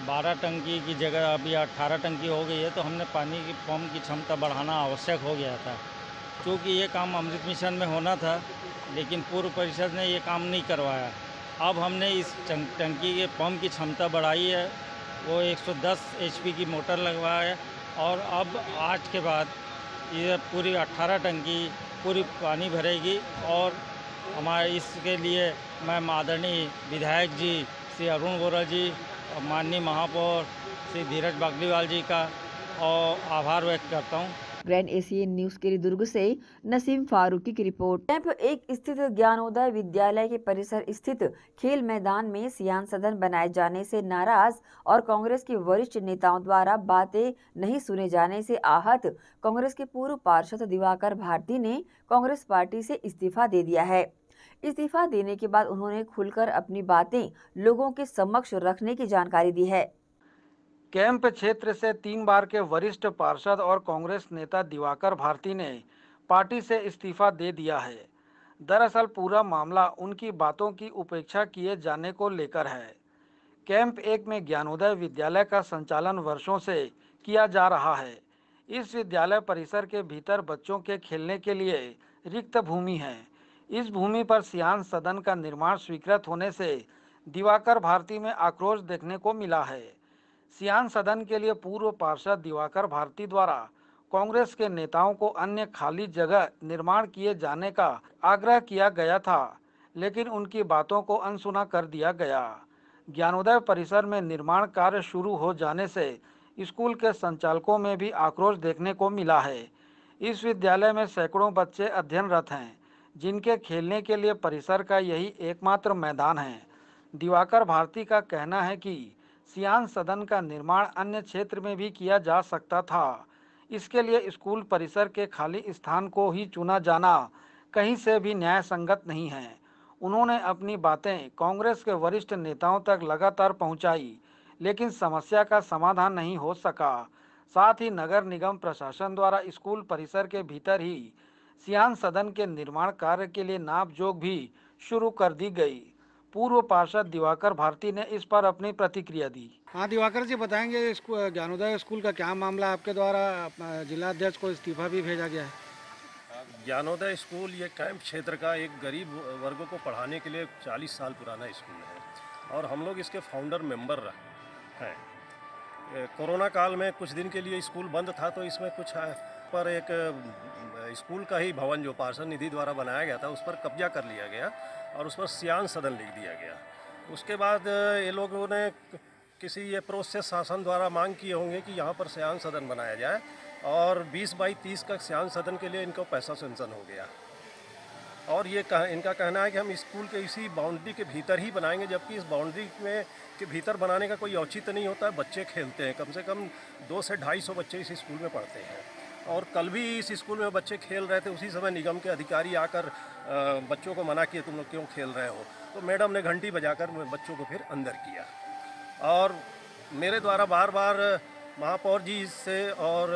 12 टंकी की जगह अभी 18 टंकी हो गई है, तो हमने पानी की पंप की क्षमता बढ़ाना आवश्यक हो गया था। क्योंकि ये काम अमृत मिशन में होना था, लेकिन पूर्व परिषद ने ये काम नहीं करवाया। अब हमने इस टंकी के पंप की क्षमता बढ़ाई है, वो 110 HP की मोटर लगवाया है, और अब आज के बाद ये पूरी 18 टंकी पूरी पानी भरेगी। और हमारे इसके लिए मैं आदरणीय विधायक जी श्री अरुण वोरा जी और माननीय महापौर श्री धीरज बागलीवाल जी का और आभार व्यक्त करता हूँ। ग्रैंड एशियन न्यूज के लिए दुर्ग से नसीम फारूकी की रिपोर्ट। कैंप 1 स्थित ज्ञानोदय विद्यालय के परिसर स्थित खेल मैदान में सियान सदन बनाए जाने से नाराज और कांग्रेस के वरिष्ठ नेताओं द्वारा बातें नहीं सुने जाने से आहत कांग्रेस के पूर्व पार्षद दिवाकर भारती ने कांग्रेस पार्टी से इस्तीफा दे दिया है। इस्तीफा देने के बाद उन्होंने खुलकर अपनी बातें लोगों के समक्ष रखने की जानकारी दी है। कैंप क्षेत्र से 3 बार के वरिष्ठ पार्षद और कांग्रेस नेता दिवाकर भारती ने पार्टी से इस्तीफा दे दिया है। दरअसल पूरा मामला उनकी बातों की उपेक्षा किए जाने को लेकर है। कैंप 1 में ज्ञानोदय विद्यालय का संचालन वर्षों से किया जा रहा है। इस विद्यालय परिसर के भीतर बच्चों के खेलने के लिए रिक्त भूमि है। इस भूमि पर सियान सदन का निर्माण स्वीकृत होने से दिवाकर भारती में आक्रोश देखने को मिला है। सियान सदन के लिए पूर्व पार्षद दिवाकर भारती द्वारा कांग्रेस के नेताओं को अन्य खाली जगह निर्माण किए जाने का आग्रह किया गया था, लेकिन उनकी बातों को अनसुना कर दिया गया। ज्ञानोदय परिसर में निर्माण कार्य शुरू हो जाने से स्कूल के संचालकों में भी आक्रोश देखने को मिला है। इस विद्यालय में सैकड़ों बच्चे अध्ययनरत हैं, जिनके खेलने के लिए परिसर का यही एकमात्र मैदान है। दिवाकर भारती का कहना है कि सियान सदन का निर्माण अन्य क्षेत्र में भी किया जा सकता था। इसके लिए स्कूल परिसर के खाली स्थान को ही चुना जाना कहीं से भी न्याय संगत नहीं है। उन्होंने अपनी बातें कांग्रेस के वरिष्ठ नेताओं तक लगातार पहुंचाई, लेकिन समस्या का समाधान नहीं हो सका। साथ ही नगर निगम प्रशासन द्वारा स्कूल परिसर के भीतर ही सियान सदन के निर्माण कार्य के लिए नापजोख भी शुरू कर दी गई। पूर्व पार्षद दिवाकर भारती ने इस पर अपनी प्रतिक्रिया दी। हाँ, दिवाकर जी बताएंगे ज्ञानोदय स्कूल का क्या मामला, आपके द्वारा जिला अध्यक्ष को इस्तीफा भी भेजा गया है। ज्ञानोदय स्कूल ये कैंप क्षेत्र का एक गरीब वर्गों को पढ़ाने के लिए 40 साल पुराना स्कूल है और हम लोग इसके फाउंडर मेंबर हैं। कोरोना काल में कुछ दिन के लिए स्कूल बंद था, तो इसमें कुछ पर एक स्कूल का ही भवन जो पार्षद निधि द्वारा बनाया गया था उस पर कब्जा कर लिया गया और उस पर सियान सदन लिख दिया गया। उसके बाद ये लोगों ने किसी ये प्रोसेस शासन द्वारा मांग किए होंगे कि यहाँ पर सियान सदन बनाया जाए और 20/30 का सियान सदन के लिए इनको पैसा सेंक्शन हो गया और ये इनका कहना है कि हम स्कूल के इसी बाउंड्री के भीतर ही बनाएंगे, जबकि इस बाउंड्री में के भीतर बनाने का कोई औचित्य नहीं होता है। बच्चे खेलते हैं, कम से कम 200 से 250 बच्चे इस स्कूल में पढ़ते हैं और कल भी इस स्कूल में बच्चे खेल रहे थे। उसी समय निगम के अधिकारी आकर बच्चों को मना किए, तुम लोग क्यों खेल रहे हो, तो मैडम ने घंटी बजाकर बच्चों को फिर अंदर किया। और मेरे द्वारा बार बार महापौर जी से और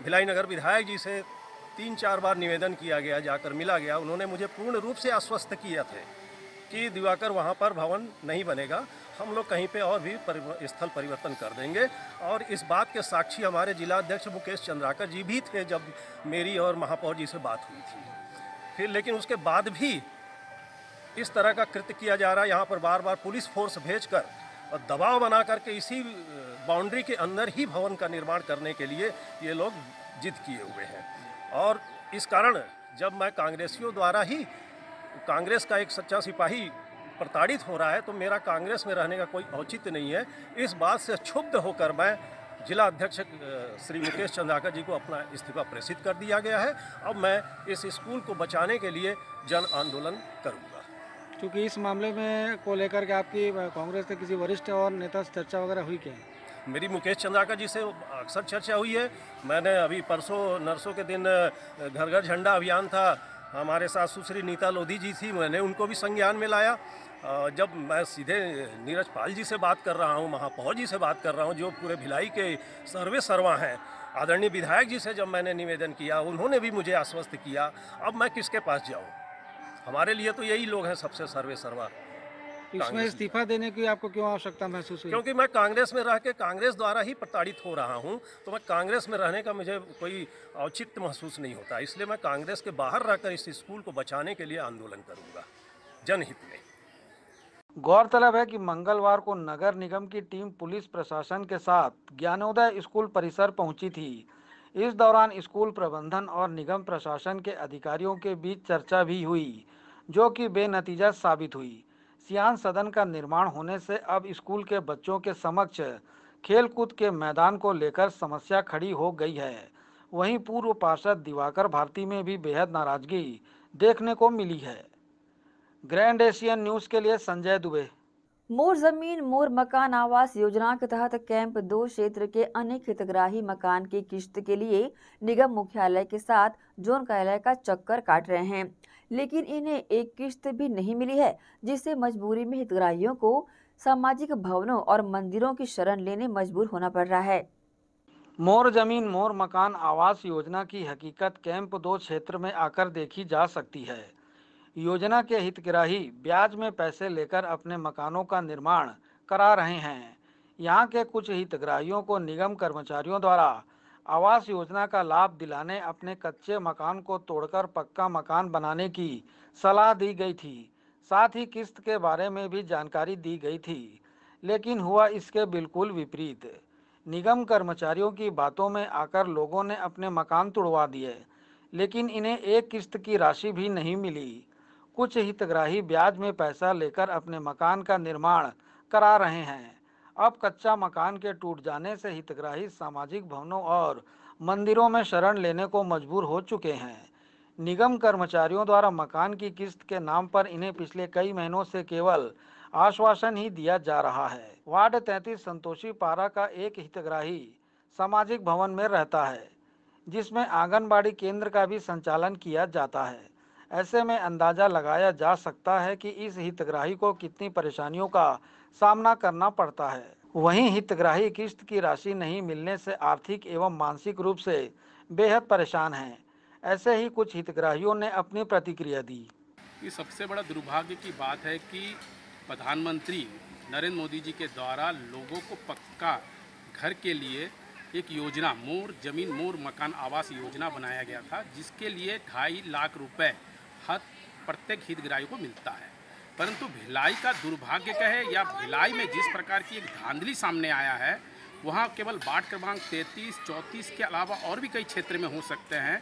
भिलाई नगर विधायक जी से 3-4 बार निवेदन किया गया, जाकर मिला गया। उन्होंने मुझे पूर्ण रूप से आश्वस्त किया थे कि दिवाकर वहाँ पर भवन नहीं बनेगा, हम लोग कहीं पे और भी स्थल परिवर्तन कर देंगे। और इस बात के साक्षी हमारे जिला अध्यक्ष मुकेश चंद्राकर जी भी थे जब मेरी और महापौर जी से बात हुई थी। फिर लेकिन उसके बाद भी इस तरह का कृत्य किया जा रहा है। यहाँ पर बार बार पुलिस फोर्स भेजकर और दबाव बना करके इसी बाउंड्री के अंदर ही भवन का निर्माण करने के लिए ये लोग जिद किए हुए हैं। और इस कारण जब मैं कांग्रेसियों द्वारा ही कांग्रेस का एक सच्चा सिपाही प्रताड़ित हो रहा है, तो मेरा कांग्रेस में रहने का कोई औचित्य नहीं है। इस बात से क्षुब्ध होकर मैं जिला अध्यक्ष श्री मुकेश चंद्राकर जी को अपना इस्तीफा प्रेषित कर दिया गया है। अब मैं इस स्कूल को बचाने के लिए जन आंदोलन करूँगा। क्योंकि इस मामले में को लेकर के आपकी कांग्रेस के किसी वरिष्ठ और नेता से चर्चा वगैरह हुई क्या? मेरी मुकेश चंद्राकर जी से अक्सर चर्चा हुई है। मैंने अभी परसों नरसों के दिन घर घर झंडा अभियान था, हमारे साथ सुश्री नीता लोधी जी थी, मैंने उनको भी संज्ञान में लाया। जब मैं सीधे नीरज पाल जी से बात कर रहा हूँ, महापौर जी से बात कर रहा हूँ, जो पूरे भिलाई के सर्वे सर्वा हैं, आदरणीय विधायक जी से जब मैंने निवेदन किया, उन्होंने भी मुझे आश्वस्त किया। अब मैं किसके पास जाऊँ? हमारे लिए तो यही लोग हैं सबसे सर्वे सर्वा। इसमें इस्तीफा देने की आपको क्यों आवश्यकता महसूस हुई? क्योंकि मैं कांग्रेस में रह के कांग्रेस द्वारा ही प्रताड़ित हो रहा हूं, तो मैं कांग्रेस में रहने का मुझे कोई औचित्य महसूस नहीं होता, इसलिए मैं कांग्रेस के बाहर रहकर इस स्कूल को बचाने के लिए आंदोलन करूंगा जनहित में। गौरतलब है कि मंगलवार को नगर निगम की टीम पुलिस प्रशासन के साथ ज्ञानोदय स्कूल परिसर पहुंची थी। इस दौरान स्कूल प्रबंधन और निगम प्रशासन के अधिकारियों के बीच चर्चा भी हुई, जो कि बेनतीजा साबित हुई। सियान सदन का निर्माण होने से अब स्कूल के बच्चों के समक्ष खेलकूद के मैदान को लेकर समस्या खड़ी हो गई है। वहीं पूर्व पार्षद दिवाकर भारती में भी बेहद नाराजगी देखने को मिली है। ग्रैंड एशियन न्यूज के लिए संजय दुबे। मोर जमीन मोर मकान आवास योजना के तहत कैंप 2 क्षेत्र के अनेक हितग्राही मकान की किश्त के लिए निगम मुख्यालय के साथ जोन कार्यालय का चक्कर काट रहे हैं, लेकिन इन्हें एक किश्त भी नहीं मिली है, जिससे मजबूरी में हितग्राहियों को सामाजिक भवनों और मंदिरों की शरण लेने मजबूर होना पड़ रहा है। मोर जमीन मोर मकान आवास योजना की हकीकत कैंप 2 क्षेत्र में आकर देखी जा सकती है। योजना के हितग्राही ब्याज में पैसे लेकर अपने मकानों का निर्माण करा रहे हैं। यहाँ के कुछ हितग्राहियों को निगम कर्मचारियों द्वारा आवास योजना का लाभ दिलाने अपने कच्चे मकान को तोड़कर पक्का मकान बनाने की सलाह दी गई थी। साथ ही किस्त के बारे में भी जानकारी दी गई थी, लेकिन हुआ इसके बिल्कुल विपरीत। निगम कर्मचारियों की बातों में आकर लोगों ने अपने मकान तुड़वा दिए, लेकिन इन्हें एक किस्त की राशि भी नहीं मिली। कुछ हितग्राही ब्याज में पैसा लेकर अपने मकान का निर्माण करा रहे हैं। अब कच्चा मकान के टूट जाने से हितग्राही सामाजिक भवनों और मंदिरों में शरण लेने को मजबूर हो चुके हैं। निगम कर्मचारियों द्वारा मकान की किस्त के नाम पर इन्हें पिछले कई महीनों से केवल आश्वासन ही दिया जा रहा है। वार्ड 33 संतोषी पारा का एक हितग्राही सामाजिक भवन में रहता है, जिसमें आंगनबाड़ी केंद्र का भी संचालन किया जाता है। ऐसे में अंदाजा लगाया जा सकता है कि इस हितग्राही को कितनी परेशानियों का सामना करना पड़ता है। वहीं हितग्राही किस्त की राशि नहीं मिलने से आर्थिक एवं मानसिक रूप से बेहद परेशान हैं। ऐसे ही कुछ हितग्राहियों ने अपनी प्रतिक्रिया दी। ये सबसे बड़ा दुर्भाग्य की बात है कि प्रधानमंत्री नरेंद्र मोदी जी के द्वारा लोगों को पक्का घर के लिए एक योजना मोर जमीन मोर मकान आवास योजना बनाया गया था, जिसके लिए 2.5 लाख रुपए हर प्रत्येक हितग्राही को मिलता है। परंतु भिलाई का दुर्भाग्य कहे या भिलाई में जिस प्रकार की एक धांधली सामने आया है, वहाँ केवल वार्ड क्रमांक 33, 34 के अलावा और भी कई क्षेत्र में हो सकते हैं,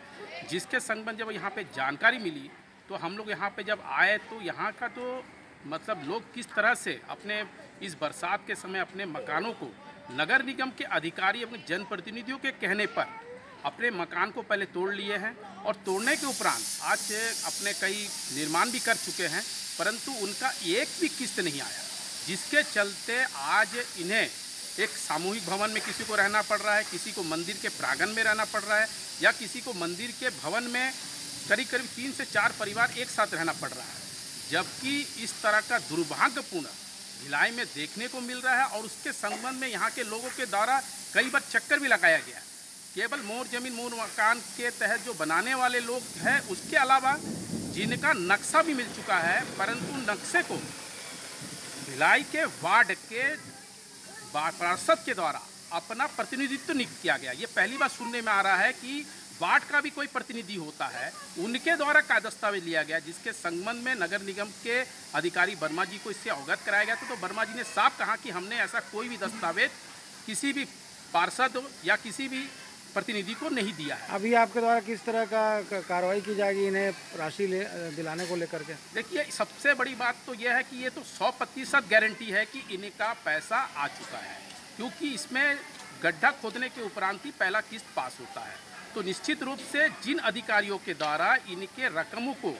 जिसके संबंध जब यहाँ पे जानकारी मिली तो हम लोग यहाँ पे जब आए तो यहाँ का तो मतलब लोग किस तरह से अपने इस बरसात के समय अपने मकानों को नगर निगम के अधिकारी अपने जनप्रतिनिधियों के कहने पर अपने मकान को पहले तोड़ लिए हैं और तोड़ने के उपरांत आज अपने कई निर्माण भी कर चुके हैं, परंतु उनका एक भी किस्त नहीं आया, जिसके चलते आज इन्हें एक सामूहिक भवन में किसी को रहना पड़ रहा है, किसी को मंदिर के प्रांगण में रहना पड़ रहा है, या किसी को मंदिर के भवन में करीब करीब 3 से 4 परिवार एक साथ रहना पड़ रहा है। जबकि इस तरह का दुर्भाग्यपूर्ण भिलाई में देखने को मिल रहा है और उसके संबंध में यहाँ के लोगों के द्वारा कई बार चक्कर भी लगाया गया। केवल मोर जमीन मोर मकान के तहत जो बनाने वाले लोग हैं, उसके अलावा जिनका नक्शा भी मिल चुका है, परंतु नक्शे को भिलाई के वार्ड के पार्षद के द्वारा अपना प्रतिनिधित्व नियुक्त किया गया। ये पहली बार सुनने में आ रहा है कि वार्ड का भी कोई प्रतिनिधि होता है, उनके द्वारा का दस्तावेज लिया गया, जिसके संबंध में नगर निगम के अधिकारी वर्मा जी को इससे अवगत कराया गया था। तो वर्मा जी ने साफ कहा कि हमने ऐसा कोई भी दस्तावेज किसी भी पार्षद या किसी भी प्रतिनिधि को नहीं दिया है। अभी आपके द्वारा किस तरह का कार्रवाई की जाएगी इन्हें राशि दिलाने को लेकर के? देखिए, सबसे बड़ी बात तो यह है कि ये तो 100% गारंटी है कि इनका पैसा आ चुका है, क्योंकि इसमें गड्ढा खोदने के उपरांत ही पहला किस्त पास होता है। तो निश्चित रूप से जिन अधिकारियों के द्वारा इनके रकमों को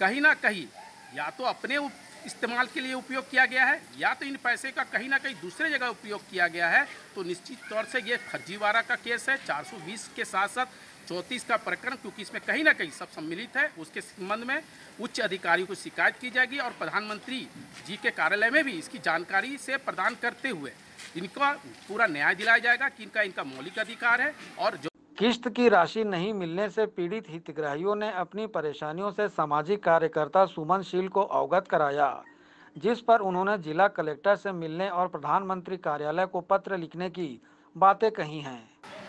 कहीं ना कहीं या तो अपने इस्तेमाल के लिए उपयोग किया गया है, या तो इन पैसे का कहीं ना कहीं दूसरे जगह उपयोग किया गया है, तो निश्चित तौर से ये फर्जीवाड़ा का केस है। 420 के साथ साथ 34 का प्रकरण, क्योंकि इसमें कहीं ना कहीं सब सम्मिलित है, उसके संबंध में उच्च अधिकारियों को शिकायत की जाएगी और प्रधानमंत्री जी के कार्यालय में भी इसकी जानकारी से प्रदान करते हुए इनका पूरा न्याय दिलाया जाएगा कि इनका मौलिक अधिकार है। और जो किस्त की राशि नहीं मिलने से पीड़ित हितग्राहियों ने अपनी परेशानियों से सामाजिक कार्यकर्ता सुमन शील को अवगत कराया, जिस पर उन्होंने जिला कलेक्टर से मिलने और प्रधानमंत्री कार्यालय को पत्र लिखने की बातें कही हैं।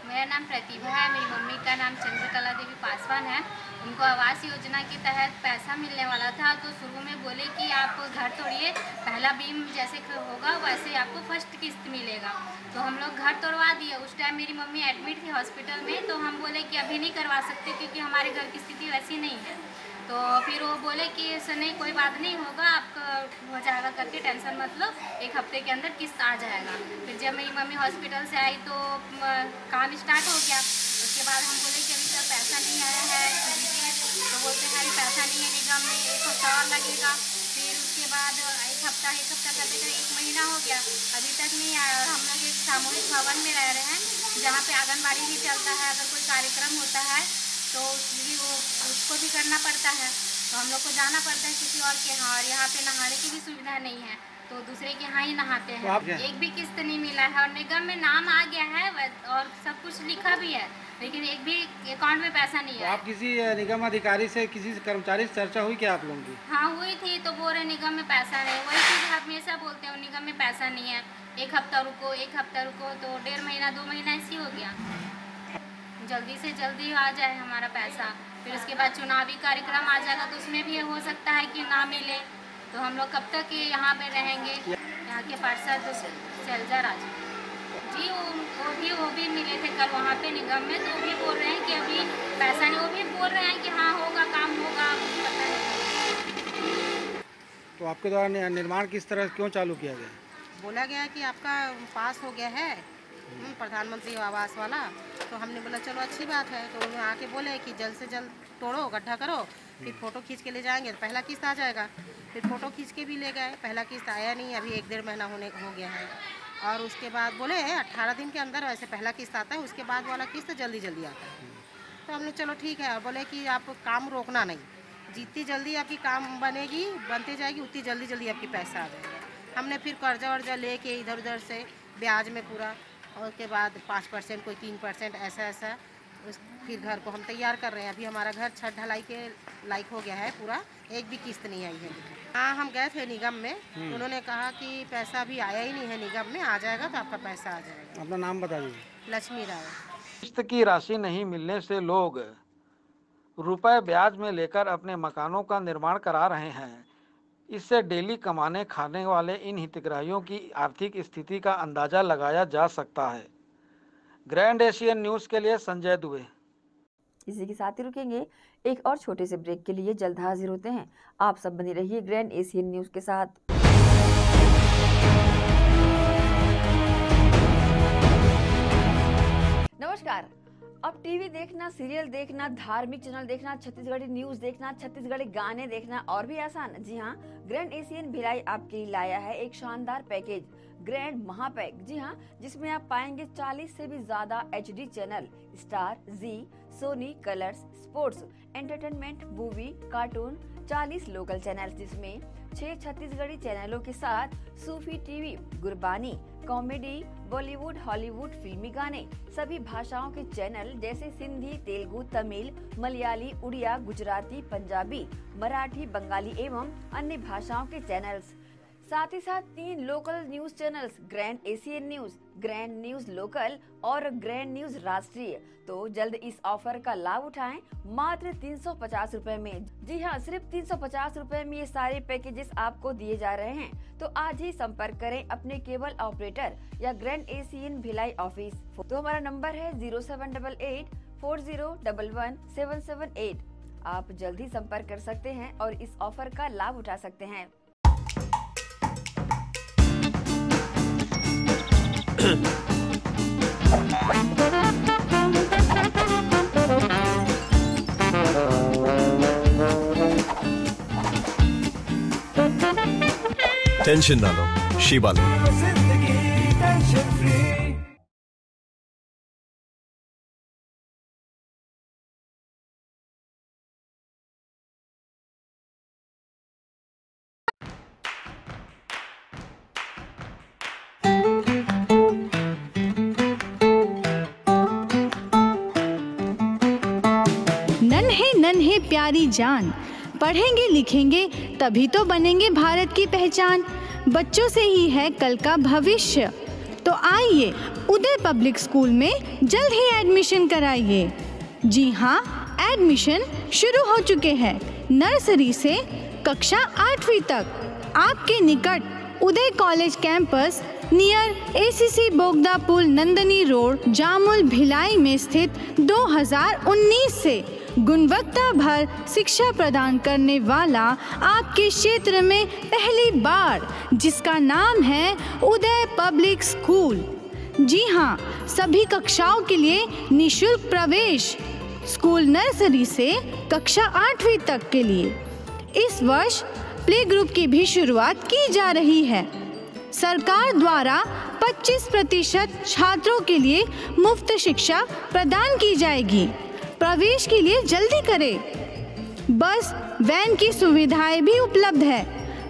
मेरा नाम प्रतिभा है, मेरी मम्मी का नाम चंद्रकला देवी पासवान है। उनको आवास योजना के तहत पैसा मिलने वाला था, तो शुरू में बोले कि आप घर तोड़िए, पहला बीम जैसे होगा वैसे आपको फर्स्ट किस्त मिलेगा। तो हम लोग घर तोड़वा दिए। उस टाइम मेरी मम्मी एडमिट थी हॉस्पिटल में, तो हम बोले कि अभी नहीं करवा सकते क्योंकि हमारे घर की स्थिति वैसी नहीं है। तो फिर वो बोले कि ऐसा नहीं, कोई बात नहीं होगा, आपका हो जाएगा करके टेंशन मत लो, एक हफ्ते के अंदर किस्त आ जाएगा। फिर जब मेरी मम्मी हॉस्पिटल से आई तो काम स्टार्ट हो गया। उसके बाद हम बोले कि अभी तक पैसा नहीं आया है तो दीजिए, तो बोलते हैं अभी पैसा नहीं है निगम में, एक हफ्ता और लगेगा। फिर उसके बाद एक हफ्ता करते करते 1 महीना हो गया, अभी तक नहीं आया। हम लोग एक सामूहिक भवन में रह रहे हैं जहाँ पे आंगनबाड़ी भी चलता है, अगर कोई कार्यक्रम होता है तो उसको भी करना पड़ता है, तो हम लोग को जाना पड़ता है किसी और के यहाँ, और यहाँ पे नहाने की भी सुविधा नहीं है, तो दूसरे के यहाँ ही नहाते हैं। एक भी किस्त नहीं मिला है और निगम में नाम आ गया है और सब कुछ लिखा भी है, लेकिन एक भी अकाउंट में पैसा नहीं है। आप किसी निगम अधिकारी से, किसी कर्मचारी से चर्चा हुई क्या आप लोगों की? हाँ हुई थी, तो बोल रहे निगम में पैसा नहीं। वही चीज़ हमेशा बोलते हैं, निगम में पैसा नहीं है, एक हफ्ता रुको, तो 1.5 महीना 2 महीना ऐसी हो गया। जल्दी से जल्दी आ जाए हमारा पैसा। फिर उसके बाद चुनावी कार्यक्रम आ जाएगा तो उसमें भी हो सकता है कि ना मिले, तो हम लोग कब तक यहाँ पे रहेंगे। यहाँ के पार्षद शैलजा राज जी, वो भी मिले थे कल वहाँ पे निगम में, तो भी बोल रहे हैं कि अभी पैसा नहीं। वो भी बोल रहे हैं कि हाँ होगा, काम होगा, पता नहीं। तो आपके द्वारा निर्माण किस तरह क्यों चालू किया गया? बोला गया कि आपका पास हो गया है प्रधानमंत्री आवास वाला, तो हमने बोला चलो अच्छी बात है। तो उन्होंने आके बोले कि जल्द से जल्द तोड़ो, गड्ढा करो, फिर फ़ोटो खींच के ले जाएंगे तो पहला किस्त आ जाएगा। फिर फ़ोटो खींच के भी ले गए, पहला किस्त आया नहीं, अभी 1-1.5 महीना हो गया है। और उसके बाद बोले 18 दिन के अंदर वैसे पहला किस्त आता है, उसके बाद वाला किस्त जल्दी जल्दी आता है। तो हमने चलो ठीक है, बोले कि आप काम रोकना नहीं, जितनी जल्दी आपकी काम बनते जाएगी उतनी जल्दी जल्दी आपकी पैसा आ जाएगा। हमने फिर कर्जा वर्जा लेके इधर उधर से ब्याज में पूरा, और उसके बाद 5%, कोई 3%, ऐसा फिर घर को हम तैयार कर रहे हैं। अभी हमारा घर छत ढलाई के लायक हो गया है पूरा, एक भी किस्त नहीं आई है। हाँ, हम गए थे निगम में, उन्होंने कहा कि पैसा अभी आया ही नहीं है निगम में, आ जाएगा तो आपका पैसा आ जाएगा। अपना नाम बता दीजिए। लक्ष्मी राय। किस्त की राशि नहीं मिलने से लोग रुपए ब्याज में लेकर अपने मकानों का निर्माण करा रहे हैं। इससे डेली कमाने खाने वाले इन हितग्राहियों की आर्थिक स्थिति का अंदाजा लगाया जा सकता है। ग्रैंड एशियन न्यूज़ के लिए संजय दुबे। इसी के साथ ही रुकेंगे एक और छोटे से ब्रेक के लिए, जल्द हाजिर होते हैं। आप सब बने रहिए ग्रैंड एशियन न्यूज़ के साथ। नमस्कार। अब टीवी देखना, सीरियल देखना, धार्मिक चैनल देखना, छत्तीसगढ़ी न्यूज देखना, छत्तीसगढ़ी गाने देखना और भी आसान। जी हाँ, ग्रैंड एशियन भिलाई आपके लिए लाया है एक शानदार पैकेज, ग्रैंड महापैक। जी हाँ, जिसमें आप पाएंगे 40 से भी ज्यादा HD channel, Star, Zee, Sony, Colors, sports, entertainment, movie, cartoon, 40 local channel, जिसमें 6 छत्तीसगढ़ी चैनलों के साथ Sufi TV, Gurbani, comedy, Bollywood, Hollywood, फिल्मी गाने, सभी भाषाओं के चैनल जैसे सिंधी, तेलुगु, तमिल, मलयाली, उड़िया, गुजराती, पंजाबी, मराठी, बंगाली एवं अन्य भाषाओं के चैनल्स। साथ ही साथ 3 local news channels, grand Asian news, grand news local और ग्रैंड न्यूज राष्ट्रीय। तो जल्द इस ऑफर का लाभ उठाएं मात्र 350 रुपए में। जी हाँ, सिर्फ 350 रुपए में ये सारे पैकेजेस आपको दिए जा रहे हैं। तो आज ही संपर्क करें अपने केबल ऑपरेटर या ग्रैंड एशियन भिलाई ऑफिस। तो हमारा नंबर है 0788 4011 778। आप जल्दी संपर्क कर सकते हैं और इस ऑफर का लाभ उठा सकते हैं। टेंशन ना लो, शिबा लो। नन्हे नन्हे प्यारी जान, पढ़ेंगे लिखेंगे तभी तो बनेंगे भारत की पहचान। बच्चों से ही है कल का भविष्य। तो आइए उदय पब्लिक स्कूल में जल्द ही एडमिशन कराइए। जी हाँ, एडमिशन शुरू हो चुके हैं। नर्सरी से कक्षा 8वीं तक आपके निकट उदय कॉलेज कैंपस नियर एसीसी बोगदा पुल नंदनी रोड जामुल भिलाई में स्थित 2019 से गुणवत्ता भर शिक्षा प्रदान करने वाला आपके क्षेत्र में पहली बार, जिसका नाम है उदय पब्लिक स्कूल। जी हाँ, सभी कक्षाओं के लिए निःशुल्क प्रवेश। स्कूल नर्सरी से कक्षा 8वीं तक के लिए इस वर्ष प्ले ग्रुप की भी शुरुआत की जा रही है। सरकार द्वारा 25% छात्रों के लिए मुफ्त शिक्षा प्रदान की जाएगी। प्रवेश के लिए जल्दी करें। बस वैन की सुविधाएं भी उपलब्ध है।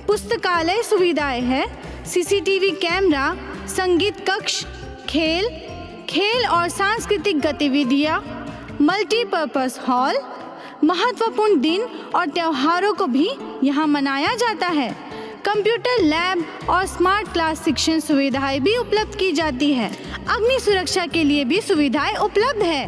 पुस्तकालय सुविधाएं है, सीसीटीवी कैमरा, संगीत कक्ष, खेल और सांस्कृतिक गतिविधियां, मल्टीपर्पज हॉल। महत्वपूर्ण दिन और त्योहारों को भी यहाँ मनाया जाता है। कंप्यूटर लैब और स्मार्ट क्लास शिक्षण सुविधाएं भी उपलब्ध की जाती है। अग्नि सुरक्षा के लिए भी सुविधाएं उपलब्ध है।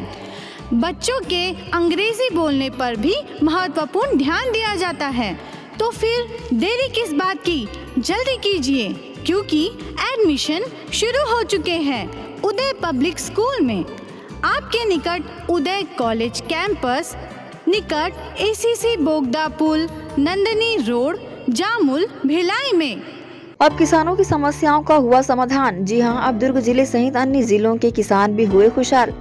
बच्चों के अंग्रेजी बोलने पर भी महत्वपूर्ण ध्यान दिया जाता है। तो फिर देरी किस बात की, जल्दी कीजिए क्योंकि एडमिशन शुरू हो चुके हैं उदय पब्लिक स्कूल में। आपके निकट उदय कॉलेज कैंपस निकट एसीसी बोगदा पुल नंदनी रोड जामुल भिलाई में। अब किसानों की समस्याओं का हुआ समाधान। जी हां, अब दुर्ग जिले सहित अन्य जिलों के किसान भी हुए खुशहाल।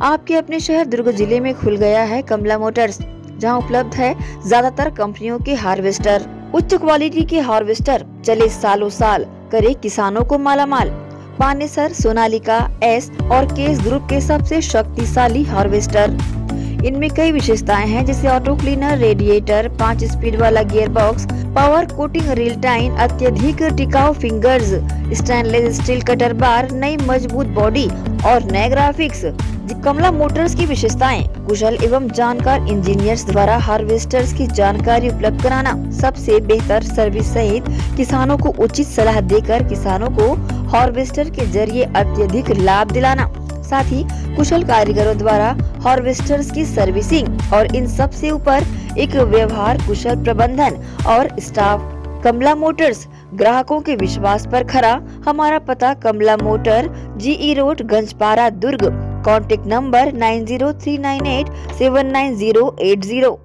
आपके अपने शहर दुर्ग जिले में खुल गया है कमला मोटर्स, जहां उपलब्ध है ज्यादातर कंपनियों के हार्वेस्टर। उच्च क्वालिटी के हार्वेस्टर चले सालों साल, करे किसानों को मालामाल। पानेसर, सोनालिका, एस और केस ग्रुप के सबसे शक्तिशाली हार्वेस्टर। इनमें कई विशेषताएं हैं, जैसे ऑटो क्लीनर, रेडिएटर, 5 स्पीड वाला gear box, power coating reel time, अत्यधिक टिकाऊ फिंगर्स, स्टेनलेस स्टील कटर बार, नई मजबूत बॉडी और नए ग्राफिक्स। कमला मोटर्स की विशेषताएं: कुशल एवं जानकार इंजीनियर्स द्वारा हार्वेस्टर्स की जानकारी उपलब्ध कराना, सबसे बेहतर सर्विस सहित किसानों को उचित सलाह देकर किसानों को हार्वेस्टर के जरिए अत्यधिक लाभ दिलाना, साथ ही कुशल कारीगरों द्वारा हार्वेस्टर्स की सर्विसिंग और इन सब से ऊपर एक व्यवहार कुशल प्रबंधन और स्टाफ। कमला मोटर्स, ग्राहकों के विश्वास पर खरा। हमारा पता Kamla Motor, GE road, Ganjpara, Durg. Contact number 9039879080।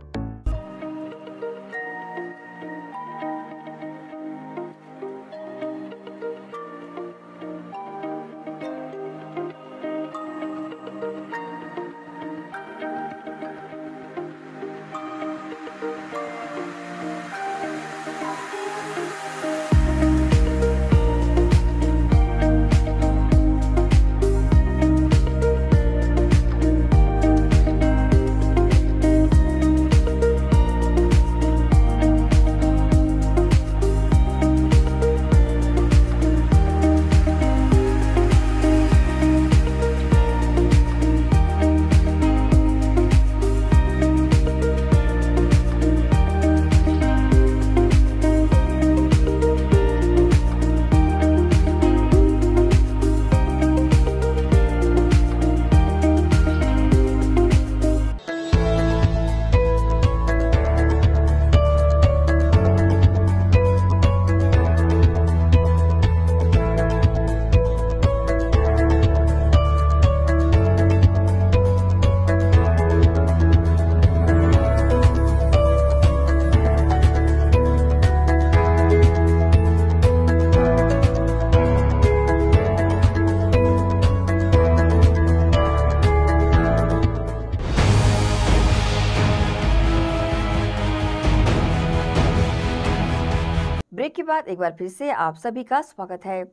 Break के बाद एक बार फिर से आप सभी का स्वागत है।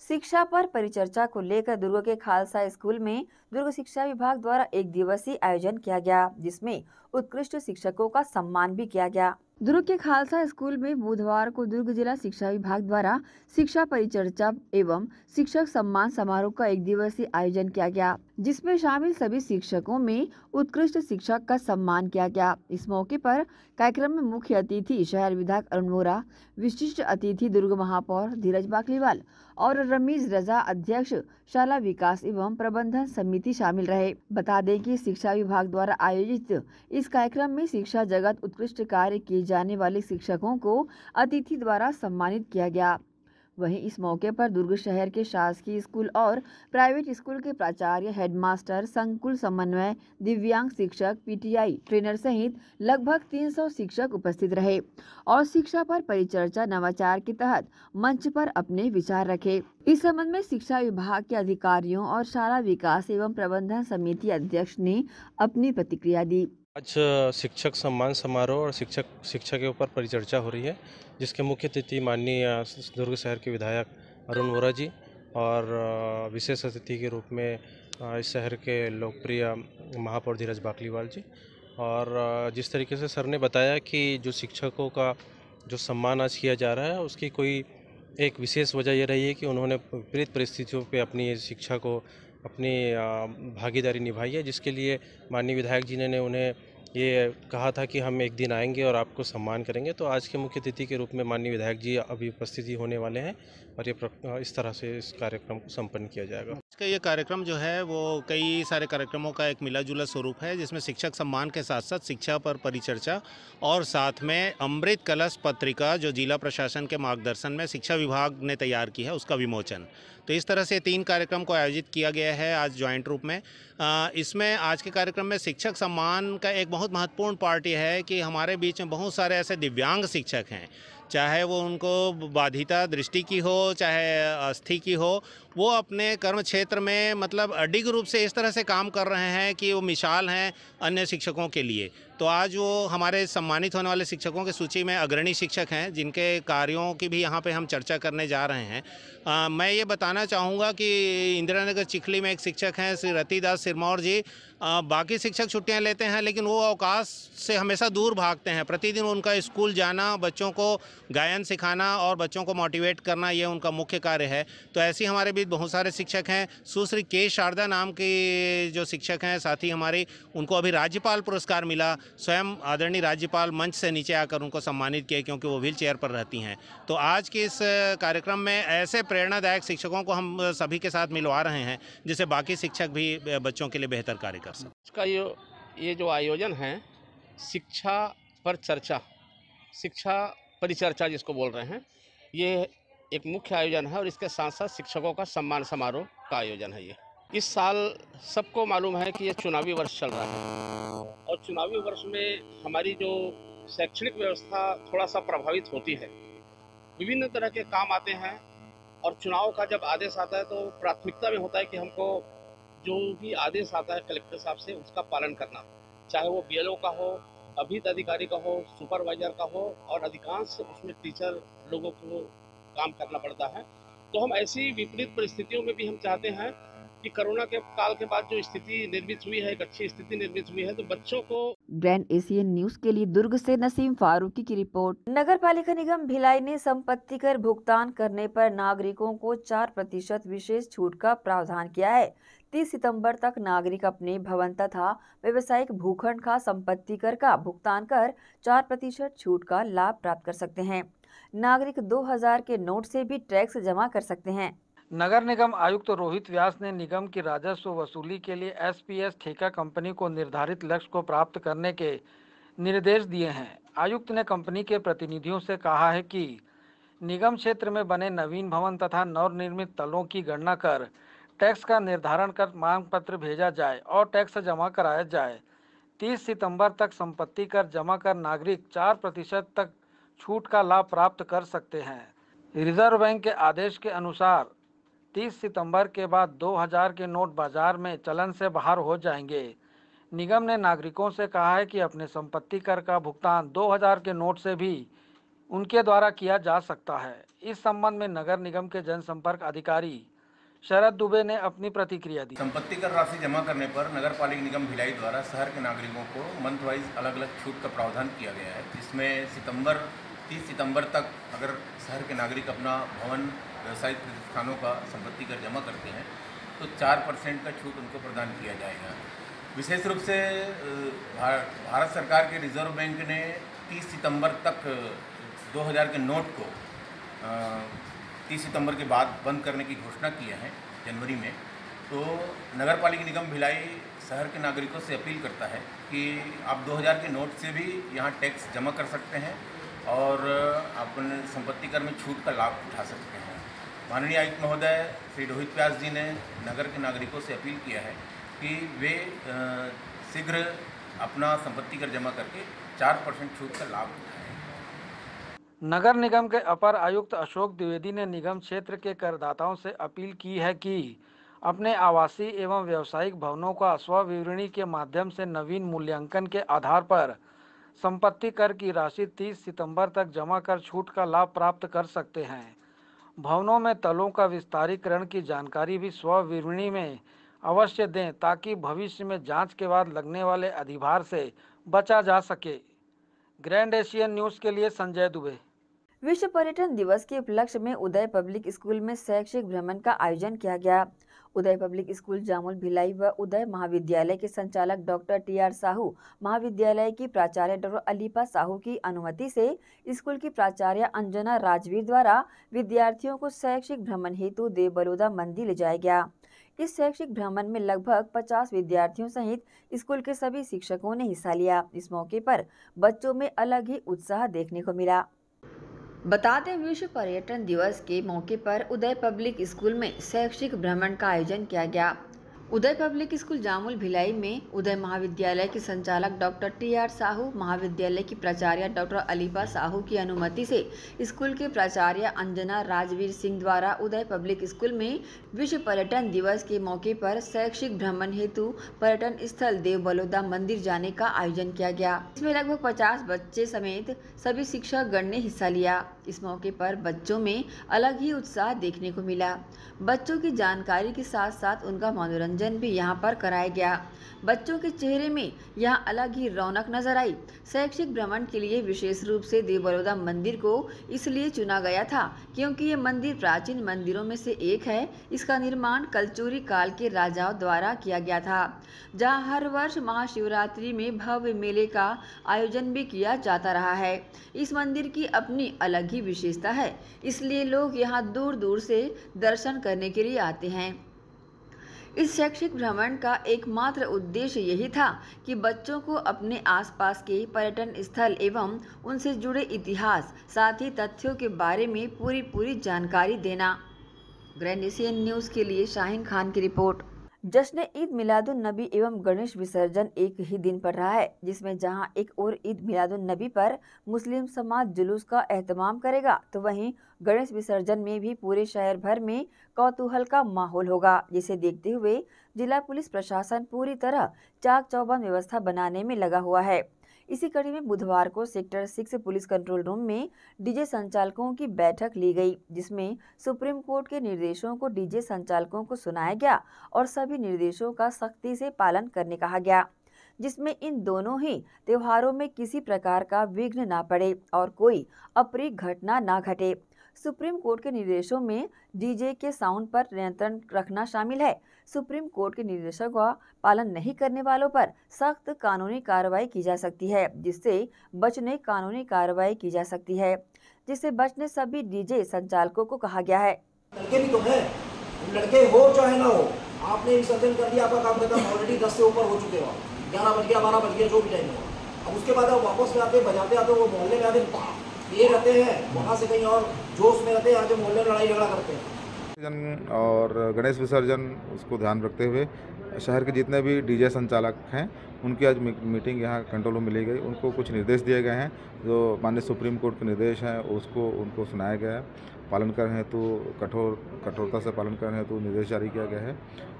शिक्षा पर परिचर्चा को लेकर दुर्ग के खालसा स्कूल में दुर्ग शिक्षा विभाग द्वारा एक दिवसीय आयोजन किया गया, जिसमें उत्कृष्ट शिक्षकों का सम्मान भी किया गया। दुर्ग के खालसा स्कूल में बुधवार को दुर्ग जिला शिक्षा विभाग द्वारा शिक्षा परिचर्चा एवं शिक्षक सम्मान समारोह का 1 दिवसीय आयोजन किया गया, जिसमें शामिल सभी शिक्षकों में उत्कृष्ट शिक्षक का सम्मान किया गया। इस मौके पर कार्यक्रम में मुख्य अतिथि शहर विधायक अरुण वोरा, विशिष्ट अतिथि दुर्ग महापौर धीरज बाकलीवाल और रमीज रजा अध्यक्ष शाला विकास एवं प्रबंधन समिति शामिल रहे। बता दें कि शिक्षा विभाग द्वारा आयोजित इस कार्यक्रम में शिक्षा जगत उत्कृष्ट कार्य किए जाने वाले शिक्षकों को अतिथि द्वारा सम्मानित किया गया। वहीं इस मौके पर दुर्ग शहर के शासकीय स्कूल और प्राइवेट स्कूल के प्राचार्य, हेडमास्टर, संकुल समन्वय, दिव्यांग शिक्षक, पीटीआई ट्रेनर सहित लगभग 300 शिक्षक उपस्थित रहे और शिक्षा पर परिचर्चा नवाचार के तहत मंच पर अपने विचार रखे। इस संबंध में शिक्षा विभाग के अधिकारियों और शाला विकास एवं प्रबंधन समिति अध्यक्ष ने अपनी प्रतिक्रिया दी। आज शिक्षक सम्मान समारोह और शिक्षा के ऊपर परिचर्चा हो रही है, जिसके मुख्य अतिथि माननीय दुर्ग शहर के विधायक अरुण वोरा जी और विशेष अतिथि के रूप में इस शहर के लोकप्रिय महापौर धीरज बाकलीवाल जी। और जिस तरीके से सर ने बताया कि जो शिक्षकों का जो सम्मान आज किया जा रहा है, उसकी कोई एक विशेष वजह ये रही है कि उन्होंने विपरीत परिस्थितियों पे अपनी शिक्षा को अपनी भागीदारी निभाई है, जिसके लिए माननीय विधायक जी ने उन्हें ये कहा था कि हम एक दिन आएंगे और आपको सम्मान करेंगे। तो आज के मुख्य अतिथि के रूप में माननीय विधायक जी अभी उपस्थिति होने वाले हैं और ये इस तरह से इस कार्यक्रम को संपन्न किया जाएगा। इसका ये कार्यक्रम जो है वो कई सारे कार्यक्रमों का एक मिला जुला स्वरूप है, जिसमें शिक्षक सम्मान के साथ साथ शिक्षा पर परिचर्चा और साथ में अमृत कलश पत्रिका जो जिला प्रशासन के मार्गदर्शन में शिक्षा विभाग ने तैयार की है, उसका विमोचन। तो इस तरह से 3 कार्यक्रम को आयोजित किया गया है आज ज्वाइंट रूप में। इसमें आज के कार्यक्रम में शिक्षक सम्मान का एक बहुत महत्वपूर्ण पार्ट ये है कि हमारे बीच में बहुत सारे ऐसे दिव्यांग शिक्षक हैं, चाहे वो उनको बाधिता दृष्टि की हो, चाहे अस्थि की हो, वो अपने कर्म क्षेत्र में मतलब अडिग रूप से इस तरह से काम कर रहे हैं कि वो मिसाल हैं अन्य शिक्षकों के लिए। तो आज वो हमारे सम्मानित होने वाले शिक्षकों की सूची में अग्रणी शिक्षक हैं, जिनके कार्यों की भी यहाँ पे हम चर्चा करने जा रहे हैं। मैं ये बताना चाहूँगा कि इंदिरा नगर चिखली में एक शिक्षक हैं श्री रतिदास सिरमौर जी। बाकी शिक्षक छुट्टियां लेते हैं, लेकिन वो अवकाश से हमेशा दूर भागते हैं। प्रतिदिन उनका स्कूल जाना, बच्चों को गायन सिखाना और बच्चों को मोटिवेट करना, ये उनका मुख्य कार्य है। तो ऐसे हमारे बीच बहुत सारे शिक्षक हैं। सुश्री के शारदा नाम के जो शिक्षक हैं साथी हमारे, उनको अभी राज्यपाल पुरस्कार मिला। स्वयं आदरणीय राज्यपाल मंच से नीचे आकर उनको सम्मानित किया, क्योंकि वो व्हील चेयर पर रहती हैं। तो आज के इस कार्यक्रम में ऐसे प्रेरणादायक शिक्षकों को हम सभी के साथ मिलवा रहे हैं, जिससे बाकी शिक्षक भी बच्चों के लिए बेहतर कार्य कर सकें। इसका ये जो आयोजन है शिक्षा पर चर्चा, शिक्षा परिचर्चा जिसको बोल रहे हैं, ये एक मुख्य आयोजन है और इसके साथ साथ शिक्षकों का सम्मान समारोह का आयोजन है। ये इस साल सबको मालूम है कि ये चुनावी वर्ष चल रहा है और चुनावी वर्ष में हमारी जो शैक्षणिक व्यवस्था थोड़ा सा प्रभावित होती है। विभिन्न तरह के काम आते हैं और चुनाव का जब आदेश आता है तो प्राथमिकता में होता है कि हमको जो भी आदेश आता है कलेक्टर साहब से उसका पालन करना, चाहे वो बीएलओ का हो, अभित अधिकारी का हो, सुपरवाइजर का हो, और अधिकांश उसमें टीचर लोगों को काम करना पड़ता है। तो हम ऐसी विपरीत परिस्थितियों में भी हम चाहते हैं कि कोरोना के काल के बाद जो स्थिति निर्मित हुई है, एक अच्छी स्थिति निर्मित हुई है, तो बच्चों को। ग्रैंड एशियन न्यूज के लिए दुर्ग से नसीम फारूकी की रिपोर्ट। नगर पालिका निगम भिलाई ने संपत्ति कर भुगतान करने पर नागरिकों को 4% विशेष छूट का प्रावधान किया है। 30 सितंबर तक नागरिक अपने भवन तथा व्यवसायिक भूखंड का संपत्ति कर का भुगतान कर 4% छूट का लाभ प्राप्त कर सकते हैं। नागरिक 2000 के नोट से भी टैक्स जमा कर सकते हैं। नगर निगम आयुक्त रोहित व्यास ने निगम की राजस्व वसूली के लिए एसपीएस ठेका कंपनी को निर्धारित लक्ष्य को प्राप्त करने के निर्देश दिए हैं। आयुक्त ने कंपनी के प्रतिनिधियों से कहा है कि निगम क्षेत्र में बने नवीन भवन तथा नवनिर्मित तलों की गणना कर टैक्स का निर्धारण कर मांग पत्र भेजा जाए और टैक्स जमा कराया जाए। 30 सितंबर तक संपत्ति कर जमा कर नागरिक 4% तक छूट का लाभ प्राप्त कर सकते हैं। रिजर्व बैंक के आदेश के अनुसार 30 सितंबर के बाद 2000 के नोट बाजार में चलन से बाहर हो जाएंगे। निगम ने नागरिकों से कहा है कि अपने संपत्ति कर का भुगतान 2000 के नोट से भी उनके द्वारा किया जा सकता है। इस संबंध में नगर निगम के जनसंपर्क अधिकारी शरद दुबे ने अपनी प्रतिक्रिया दी। संपत्ति कर राशि जमा करने पर नगर पालिका निगम भिलाई द्वारा शहर के नागरिकों को मंथ वाइज अलग अलग छूट का प्रावधान किया गया है, जिसमें 30 सितंबर तक अगर शहर के नागरिक अपना भवन व्यवसायिक प्रतिष्ठानों का संपत्ति कर जमा करते हैं तो 4% का छूट उनको प्रदान किया जाएगा। विशेष रूप से भारत सरकार के रिजर्व बैंक ने 30 सितंबर तक 2000 के नोट को 30 सितंबर के बाद बंद करने की घोषणा किया है जनवरी में। तो नगर पालिका निगम भिलाई शहर के नागरिकों से अपील करता है कि आप 2000 के नोट से भी यहाँ टैक्स जमा कर सकते हैं और अपने संपत्ति कर में छूट का लाभ उठा सकते हैं। माननीय आयुक्त महोदय श्री रोहित व्यास जी ने नगर के नागरिकों से अपील किया है कि वे शीघ्र अपना संपत्ति कर जमा करके 4% छूट का लाभ उठाएं। नगर निगम के अपर आयुक्त अशोक द्विवेदी ने निगम क्षेत्र के करदाताओं से अपील की है कि अपने आवासीय एवं व्यावसायिक भवनों का स्वविवरणी के माध्यम से नवीन मूल्यांकन के आधार पर संपत्ति कर की राशि 30 सितंबर तक जमा कर छूट का लाभ प्राप्त कर सकते हैं। भवनों में तलों का विस्तारीकरण की जानकारी भी स्वविवरणी में अवश्य दें ताकि भविष्य में जांच के बाद लगने वाले अधिभार से बचा जा सके। ग्रैंड एशियन न्यूज़ के लिए संजय दुबे। विश्व पर्यटन दिवस के उपलक्ष्य में उदय पब्लिक स्कूल में शैक्षिक भ्रमण का आयोजन किया गया। उदय पब्लिक स्कूल जामुल भिलाई व उदय महाविद्यालय के संचालक डॉक्टर TR साहू, महाविद्यालय की प्राचार्य डॉक्टर अलीपा साहू की अनुमति से स्कूल की प्राचार्य अंजना राजवीर द्वारा विद्यार्थियों को शैक्षिक भ्रमण हेतु देव बलौदा मंदिर ले जाया गया। इस शैक्षिक भ्रमण में लगभग 50 विद्यार्थियों सहित स्कूल के सभी शिक्षकों ने हिस्सा लिया। इस मौके पर बच्चों में अलग ही उत्साह देखने को मिला। बता दें, विश्व पर्यटन दिवस के मौके पर उदय पब्लिक स्कूल में शैक्षिक भ्रमण का आयोजन किया गया। उदय पब्लिक स्कूल जामुल भिलाई में उदय महाविद्यालय के संचालक डॉक्टर TR साहू, महाविद्यालय की प्राचार्य डॉक्टर अलीपा साहू की अनुमति से स्कूल के प्राचार्य अंजना राजवीर सिंह द्वारा उदय पब्लिक स्कूल में विश्व पर्यटन दिवस के मौके पर शैक्षिक भ्रमण हेतु पर्यटन स्थल देव बलौदा मंदिर जाने का आयोजन किया गया। इसमें लगभग 50 बच्चे समेत सभी शिक्षक गण ने हिस्सा लिया। इस मौके पर बच्चों में अलग ही उत्साह देखने को मिला। बच्चों की जानकारी के साथ साथ उनका मनोरंजन भी यहाँ पर कराया गया। बच्चों के चेहरे में यहाँ अलग ही रौनक नजर आई। शैक्षिक भ्रमण के लिए विशेष रूप से देव बलौदा मंदिर को इसलिए चुना गया था क्योंकि ये मंदिर प्राचीन मंदिरों में से एक है। इसका निर्माण कलचुरी काल के राजाओं द्वारा किया गया था, जहाँ हर वर्ष महाशिवरात्रि में भव्य मेले का आयोजन भी किया जाता रहा है। इस मंदिर की अपनी अलग ही विशेषता है, इसलिए लोग यहाँ दूर दूर से दर्शन करने के लिए आते हैं। इस शैक्षिक भ्रमण का एकमात्र उद्देश्य यही था कि बच्चों को अपने आसपास के पर्यटन स्थल एवं उनसे जुड़े इतिहास, साथ ही तथ्यों के बारे में पूरी जानकारी देना। ग्रैंड एशियन न्यूज़ के लिए शाहीन खान की रिपोर्ट। जश्न ईद मिलादुन नबी एवं गणेश विसर्जन एक ही दिन पर रहा है, जिसमें जहां एक और ईद मिलादुन नबी पर मुस्लिम समाज जुलूस का एहतमाम करेगा, तो वहीं गणेश विसर्जन में भी पूरे शहर भर में कौतूहल का माहौल होगा, जिसे देखते हुए जिला पुलिस प्रशासन पूरी तरह चाक चौबंद व्यवस्था बनाने में लगा हुआ है। इसी कड़ी में बुधवार को सेक्टर 6 पुलिस कंट्रोल रूम में डीजे संचालकों की बैठक ली गई, जिसमें सुप्रीम कोर्ट के निर्देशों को डीजे संचालकों को सुनाया गया और सभी निर्देशों का सख्ती से पालन करने कहा गया, जिसमें इन दोनों ही त्योहारों में किसी प्रकार का विघ्न न पड़े और कोई अप्रिय घटना न घटे। सुप्रीम कोर्ट के निर्देशों में डीजे के साउंड पर नियंत्रण रखना शामिल है। सुप्रीम कोर्ट के निर्देशों का पालन नहीं करने वालों पर सख्त कानूनी कार्रवाई की जा सकती है, जिससे बचने कानूनी कार्रवाई की जा सकती है, जिससे बचने सभी डीजे संचालकों को कहा गया है। लड़के भी तो है, लड़के हो चाहे ना हो, आपने विसर्जन कर दिया, आपका काम खत्म। ऑलरेडी 10 से ऊपर हो चुके हो, 11 बज गया 12 बज गया जो भी टाइम हो। अब उसके बाद आप वापस में आते बजाते आते वो मोहल्ले में आते ये रहते हैं, वहाँ से कहीं और जोश में रहते हैं, आके मोहल्ले में लड़ाई झगड़ा करते हैं। और गणेश विसर्जन उसको ध्यान रखते हुए शहर के जितने भी डीजे संचालक हैं उनकी आज मीटिंग यहाँ कंट्रोल रूम में ली गई। उनको कुछ निर्देश दिए गए हैं, जो माननीय सुप्रीम कोर्ट के निर्देश हैं उसको उनको सुनाया गया है। पालन करने हेतु कठोरता से पालन करने हेतु निर्देश जारी किया गया है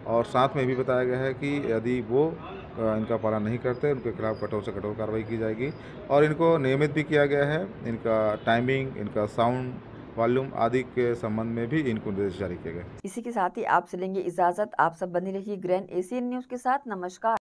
और साथ में भी बताया गया है कि यदि वो इनका पालन नहीं करते उनके खिलाफ कठोर से कठोर कार्रवाई की जाएगी। और इनको नियमित भी किया गया है, इनका टाइमिंग, इनका साउंड वॉल्यूम आदि के संबंध में भी इनको निर्देश जारी किए गए। इसी के साथ ही आपसे लेंगे इजाजत। आप सब बने रहिए ग्रैंड एशियन न्यूज के साथ। नमस्कार।